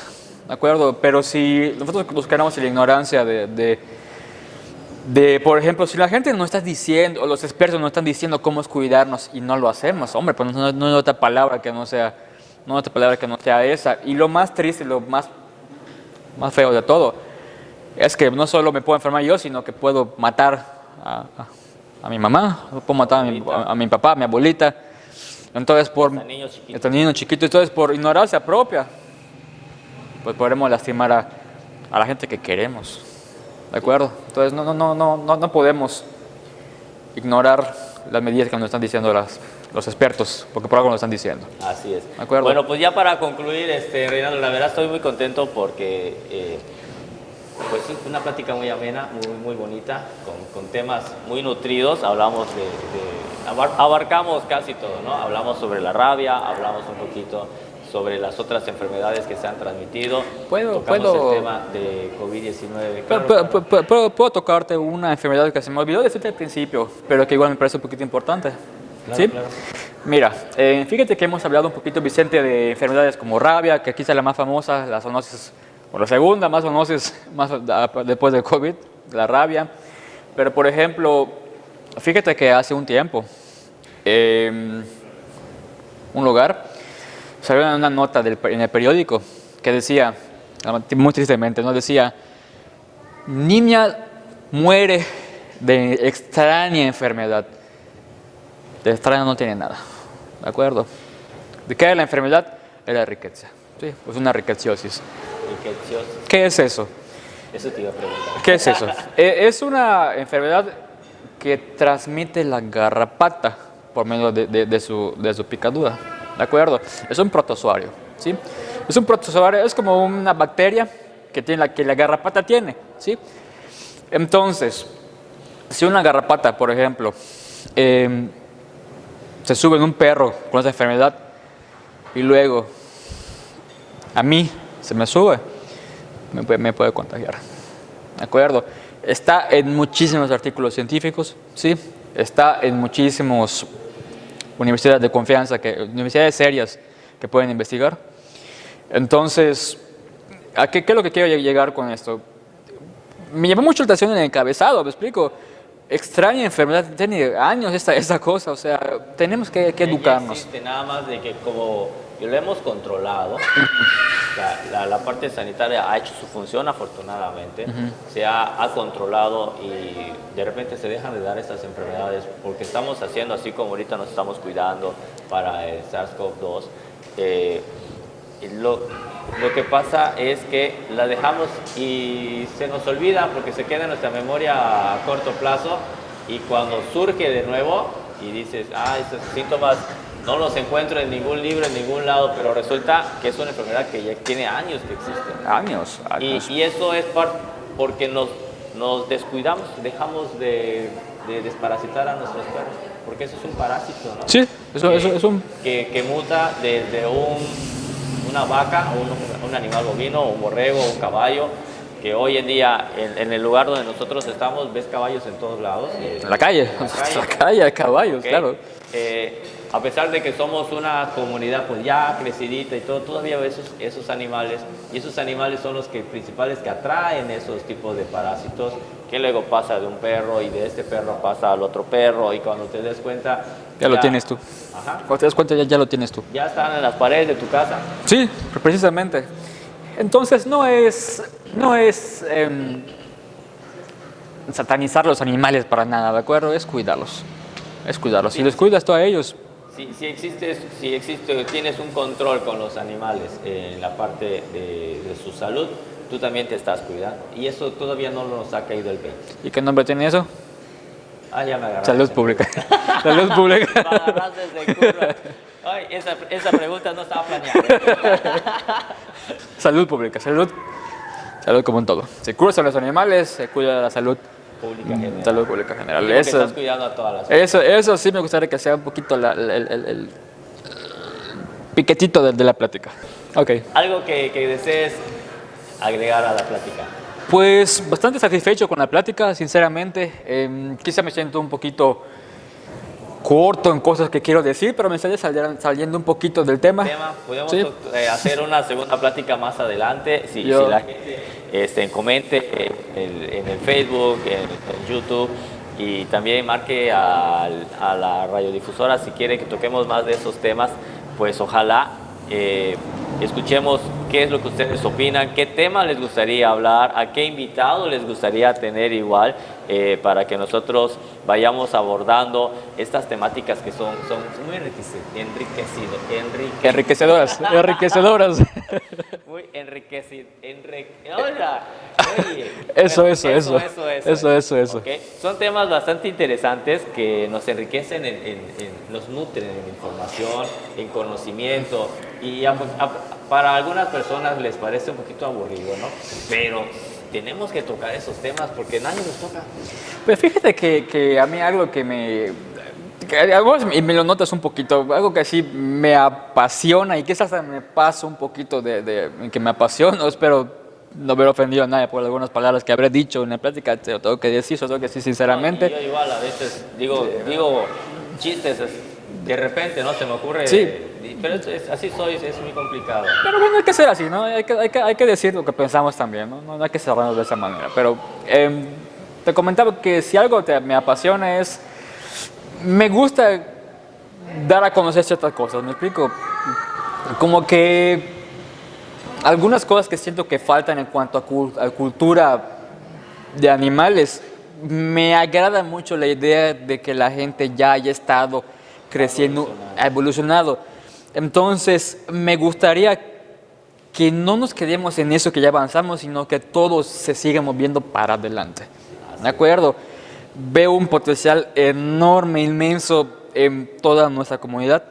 ¿de acuerdo? Pero si nosotros buscáramos en la ignorancia por ejemplo, si la gente no está diciendo, o los expertos no están diciendo cómo es cuidarnos y no lo hacemos, hombre, pues no hay otra palabra que no sea esa. Y lo más triste, lo más feo de todo, es que no solo me puedo enfermar yo, sino que puedo matar a mi mamá, puedo matar a mi papá, a mi abuelita. Entonces, estos niños chiquitos, entonces por ignorancia propia, pues podremos lastimar a la gente que queremos. ¿De acuerdo? Entonces no podemos ignorar las medidas que nos están diciendo los expertos, porque por algo nos están diciendo. Así es. ¿De acuerdo? Bueno, pues ya para concluir, Reinaldo, la verdad estoy muy contento porque Pues sí, una plática muy amena, muy bonita, con temas muy nutridos. Hablamos abarcamos casi todo, ¿no? Hablamos sobre la rabia, hablamos un poquito sobre las otras enfermedades que se han transmitido. Tocamos el tema de COVID-19. Claro. Puedo tocarte una enfermedad que se me olvidó decirte al principio, pero que igual me parece un poquito importante. Claro, ¿Sí? claro. Mira, fíjate que hemos hablado un poquito, Vicente, de enfermedades como rabia, que quizá la más famosa, la zoonosis, o la segunda más zoonosis después del COVID, la rabia. Pero, por ejemplo, fíjate que hace un tiempo, un lugar, salió una nota en el periódico que decía, muy tristemente, ¿no? Decía, niña muere de extraña enfermedad. De extraña no tiene nada, ¿de acuerdo? ¿De qué era la enfermedad? Era riqueza, ¿sí? Pues una riqueciosis. Riqueciosis. ¿Qué es eso? Eso te iba a preguntar. ¿Qué es eso? Es una enfermedad que transmite la garrapata por medio de su picadura, ¿de acuerdo? Es un protozoario, ¿sí? Es un protozoario, es como una bacteria que la garrapata tiene, ¿sí? Entonces, si una garrapata, por ejemplo, se sube en un perro con esa enfermedad y luego a mí se me sube, me puede contagiar, ¿de acuerdo? Está en muchísimos artículos científicos, ¿sí? Está en muchísimas universidades de confianza, universidades serias que pueden investigar. Entonces, ¿a qué es lo que quiero llegar con esto? Me llamó mucho la atención en el encabezado, ¿me explico? Extraña enfermedad, tiene años esta cosa, o sea, tenemos que educarnos. Ya existe, nada más de que como lo hemos controlado, la parte sanitaria ha hecho su función afortunadamente, se ha controlado y de repente se dejan de dar estas enfermedades porque estamos haciendo, así como ahorita nos estamos cuidando para el SARS-CoV-2, lo que pasa es que la dejamos y se nos olvida porque se queda en nuestra memoria a corto plazo y cuando surge de nuevo y dices, estos síntomas no los encuentro en ningún libro, en ningún lado, pero resulta que es una enfermedad que ya tiene años que existe. Años. Y eso es porque nos descuidamos, dejamos de desparasitar a nuestros perros, porque eso es un parásito, ¿no? Sí, eso es un... Que muta desde una vaca, un animal bovino, un borrego, un caballo, que hoy en día en el lugar donde nosotros estamos ves caballos en todos lados. En la calle hay caballos, okay. Claro. A pesar de que somos una comunidad pues ya crecidita y todo, todavía ves esos animales, y esos animales son los principales que atraen esos tipos de parásitos, que luego pasa de un perro y de este perro pasa al otro perro, y cuando te des cuenta... Ya lo tienes tú. Ajá. Cuando te das cuenta ya lo tienes tú. Ya están en las paredes de tu casa. Sí, precisamente. Entonces no es satanizar los animales para nada, ¿de acuerdo? Es cuidarlos. Si los cuidas tú a ellos... Si existe, tienes un control con los animales en la parte de su salud, tú también te estás cuidando. Y eso todavía no nos ha caído el 20. ¿Y qué nombre tiene eso? Ya me agarraste. Salud pública. Salud pública. Me agarraste desde curva. Ay, esa pregunta no estaba planeada. Salud pública, salud como en todo. Se cuidan los animales, se cuida la salud Pública general. Salud pública general. Eso, estás cuidando a todas las eso sí me gustaría que sea un poquito el piquetito de la plática. Okay. Algo que desees agregar a la plática. Pues bastante satisfecho con la plática, sinceramente. Quizá me siento un poquito corto en cosas que quiero decir, pero me estaría saliendo un poquito del tema. Podemos ¿Sí? hacer una segunda plática más adelante, si la gente comente en el Facebook, en YouTube, y también marque a la radiodifusora si quiere que toquemos más de esos temas, pues ojalá escuchemos qué es lo que ustedes opinan, qué tema les gustaría hablar, a qué invitado les gustaría tener igual, para que nosotros vayamos abordando estas temáticas que son muy enriquecedoras. Muy hola. Oye, eso. Okay. Son temas bastante interesantes que nos enriquecen, nos nutren en información, en conocimiento, y para algunas personas les parece un poquito aburrido, ¿no? Pero tenemos que tocar esos temas porque nadie los toca. Pues fíjate que a mí algo que y me lo notas un poquito, algo que sí me apasiona y que hasta me pasa un poquito de que me apasiono, espero no haber ofendido a nadie por algunas palabras que habré dicho en la plática, te lo tengo que decir, eso tengo que decir sinceramente. No, yo igual a veces digo chistes, de repente no se me ocurre, Sí. Pero así soy, es muy complicado. Pero bueno, hay que ser así, ¿no? Hay que decir lo que pensamos también, ¿no? No hay que cerrarnos de esa manera. Pero te comentaba que si algo me apasiona es, me gusta dar a conocer ciertas cosas, ¿me explico? Como que algunas cosas que siento que faltan en cuanto a cultura de animales, me agrada mucho la idea de que la gente ya haya estado creciendo, ha evolucionado. Entonces, me gustaría que no nos quedemos en eso que ya avanzamos, sino que todos se sigan moviendo para adelante. ¿De acuerdo? Veo un potencial enorme, inmenso en toda nuestra comunidad.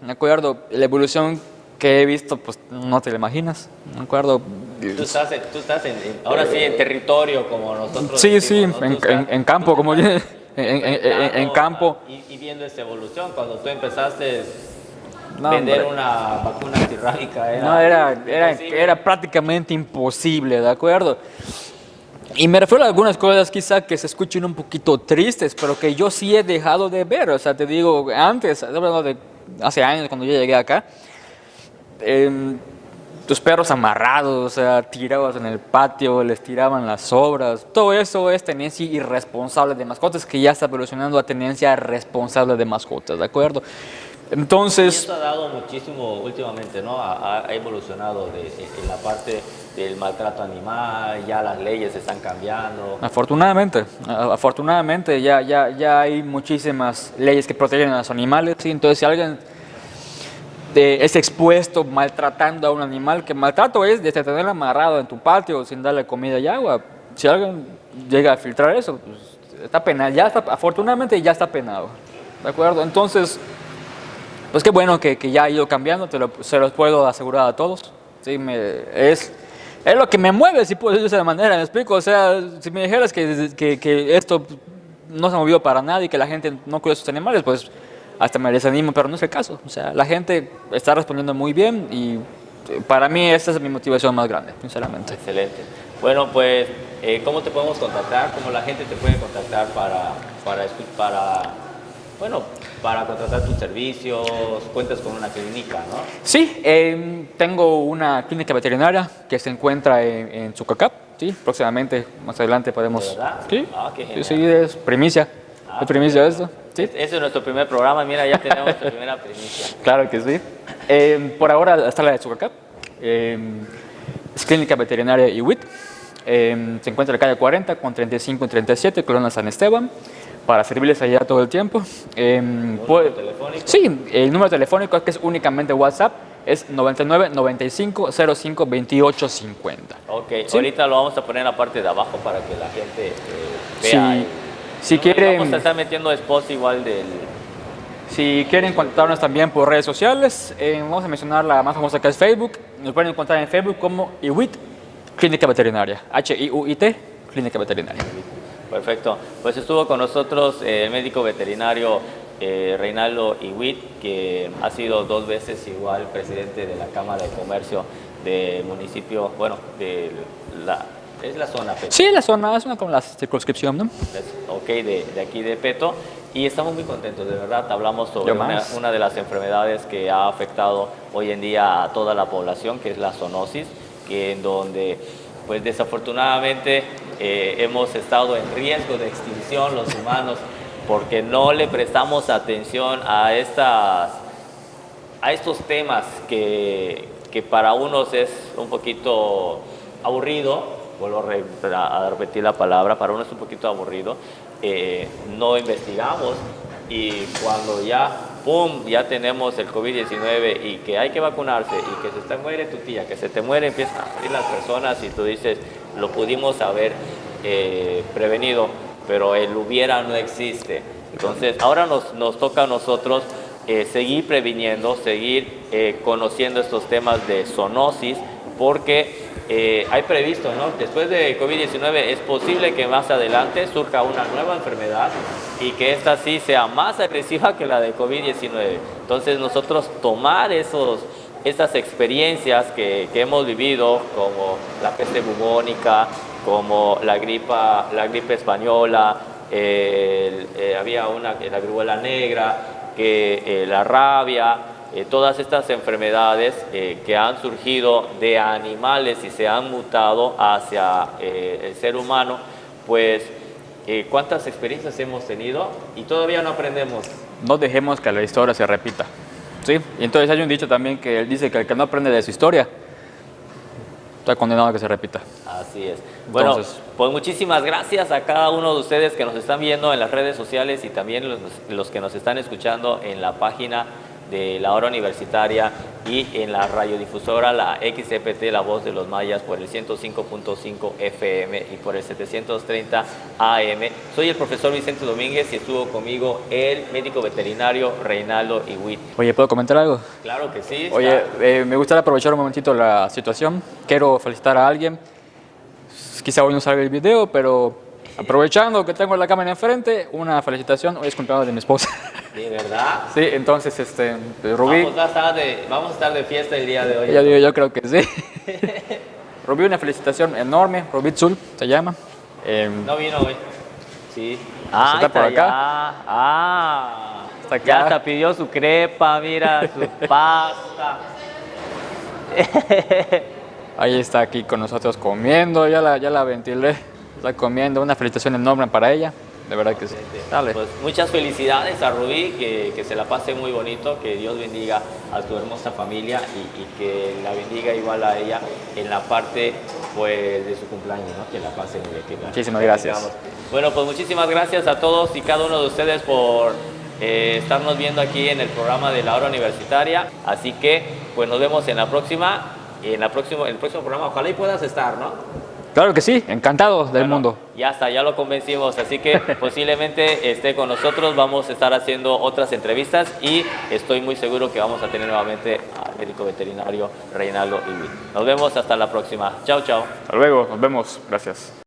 ¿De acuerdo? La evolución que he visto, pues no te la imaginas. ¿De acuerdo? Tú estás ahora sí en territorio como nosotros. Sí, decimos, sí, ¿no? en campo, como yo. En campo. Y viendo esta evolución, cuando tú empezaste No, vender hombre. una vacuna antirrábica No, era prácticamente imposible, ¿de acuerdo? Y me refiero a algunas cosas quizá que se escuchen un poquito tristes, pero que yo sí he dejado de ver. O sea, te digo, antes, hablando de hace años cuando yo llegué acá, tus perros amarrados, o sea, tirados en el patio, les tiraban las sobras. Todo eso es tenencia irresponsable de mascotas que ya está evolucionando a tenencia responsable de mascotas, ¿de acuerdo? Y Entonces, esto ha dado muchísimo últimamente, ¿no? Ha evolucionado en la parte del maltrato animal, ya las leyes están cambiando. afortunadamente ya hay muchísimas leyes que protegen a los animales, ¿sí? Entonces, si alguien es expuesto maltratando a un animal, que maltrato es desde tenerlo amarrado en tu patio sin darle comida y agua. Si alguien llega a filtrar eso, pues está penal, afortunadamente ya está penado, ¿de acuerdo? Entonces, pues qué bueno que ya ha ido cambiando, se los puedo asegurar a todos. ¿Sí? Es lo que me mueve, si puedo decirlo de esa manera, ¿me explico? O sea, si me dijeras que esto no se ha movido para nada y que la gente no cuida a sus animales, pues hasta me desanimo, pero no es el caso. O sea, la gente está respondiendo muy bien y para mí esa es mi motivación más grande, sinceramente. Excelente. Bueno, pues, ¿cómo te podemos contactar? ¿Cómo la gente te puede contactar para contratar tus servicios? Cuentas con una clínica, ¿no? Sí, tengo una clínica veterinaria que se encuentra en Chucacap, ¿sí? Próximamente, más adelante podemos... ¿De verdad? Sí, Ah, qué genial. sí, es primicia, es primicia esto. ¿Sí? Ese es nuestro primer programa, mira, ya tenemos nuestra primera primicia. Claro que sí. Por ahora está la de Chucacap, es clínica veterinaria IWIT, se encuentra en la calle 40 con 35 y 37, Colonia San Esteban, para servirles allá todo el tiempo. ¿Número telefónico? Sí, el número telefónico que es únicamente WhatsApp es 99 95 05 28 50. Ok, ¿Sí? ahorita lo vamos a poner en la parte de abajo para que la gente vea. Sí. Si No, quieren, vamos a estar metiendo spots igual del... si quieren contactarnos también por redes sociales, vamos a mencionar la más famosa que es Facebook. Nos pueden encontrar en Facebook como IWIT Clínica Veterinaria, HIUIT Clínica Veterinaria. Perfecto. Pues estuvo con nosotros el médico veterinario Reinaldo IWIT, que ha sido 2 veces igual presidente de la Cámara de Comercio del municipio, bueno, es la zona Peto. Sí, la zona es una como la circunscripción, ¿no? Ok, de aquí de Peto. Y estamos muy contentos, de verdad. Hablamos sobre una de las enfermedades que ha afectado hoy en día a toda la población, que es la zoonosis, que en donde, pues desafortunadamente, hemos estado en riesgo de extinción los humanos porque no le prestamos atención a estos temas que para unos es un poquito aburrido. Vuelvo a repetir la palabra, para uno es un poquito aburrido, no investigamos y cuando ya, ¡pum!, ya tenemos el COVID-19 y que hay que vacunarse y que se te muere tu tía, que se te muere, empiezan a morir las personas y tú dices, lo pudimos haber prevenido, pero el hubiera no existe. Entonces, ahora nos toca a nosotros seguir previniendo, seguir conociendo estos temas de zoonosis, porque hay previsto, ¿no? Después de COVID-19 es posible que más adelante surja una nueva enfermedad y que esta sí sea más agresiva que la de COVID-19. Entonces nosotros tomar estas experiencias que hemos vivido, como la peste bubónica, como la gripe española, había la viruela negra, la rabia, todas estas enfermedades que han surgido de animales y se han mutado hacia el ser humano, pues cuántas experiencias hemos tenido y todavía no aprendemos. No dejemos que la historia se repita. ¿Sí? Y entonces hay un dicho también que él dice que el que no aprende de su historia está condenado a que se repita. Así es. Bueno, entonces, pues muchísimas gracias a cada uno de ustedes que nos están viendo en las redes sociales y también los que nos están escuchando en la página de la Hora Universitaria y en la radiodifusora, la XEPT, La Voz de los Mayas, por el 105.5 FM y por el 730 AM. Soy el profesor Vicente Domínguez y estuvo conmigo el médico veterinario Reinaldo Iwit. Oye, ¿puedo comentar algo? Claro que sí. Oye, me gustaría aprovechar un momentito la situación. Quiero felicitar a alguien. Quizá hoy no salga el video, pero aprovechando que tengo la cámara enfrente, una felicitación. Hoy es cumpleaños de mi esposa. ¿De verdad? Sí, entonces, Rubí. Vamos a estar de fiesta el día de hoy. Yo creo que sí. Rubí, una felicitación enorme. Rubí Zul se llama. No vino hoy. Sí. Está por acá. Está acá. Ya hasta pidió su crepa, mira, su pasta. Ahí está aquí con nosotros comiendo. Ya la ventilé. Está comiendo. Una felicitación enorme para ella. De verdad que sí. Dale. Pues muchas felicidades a Rubí, que se la pase muy bonito, que Dios bendiga a tu hermosa familia y que la bendiga igual a ella en la parte pues de su cumpleaños, ¿no? Que la pase muy bien. Muchísimas gracias. Bueno, pues muchísimas gracias a todos y cada uno de ustedes por estarnos viendo aquí en el programa de la Hora Universitaria. Así que pues nos vemos en el próximo programa. Ojalá y puedas estar, ¿no? Claro que sí, encantado del mundo. Ya está, ya lo convencimos, así que posiblemente esté con nosotros, vamos a estar haciendo otras entrevistas y estoy muy seguro que vamos a tener nuevamente al médico veterinario Reinaldo Iwit. Nos vemos hasta la próxima. Chao, chao. Hasta luego, nos vemos. Gracias.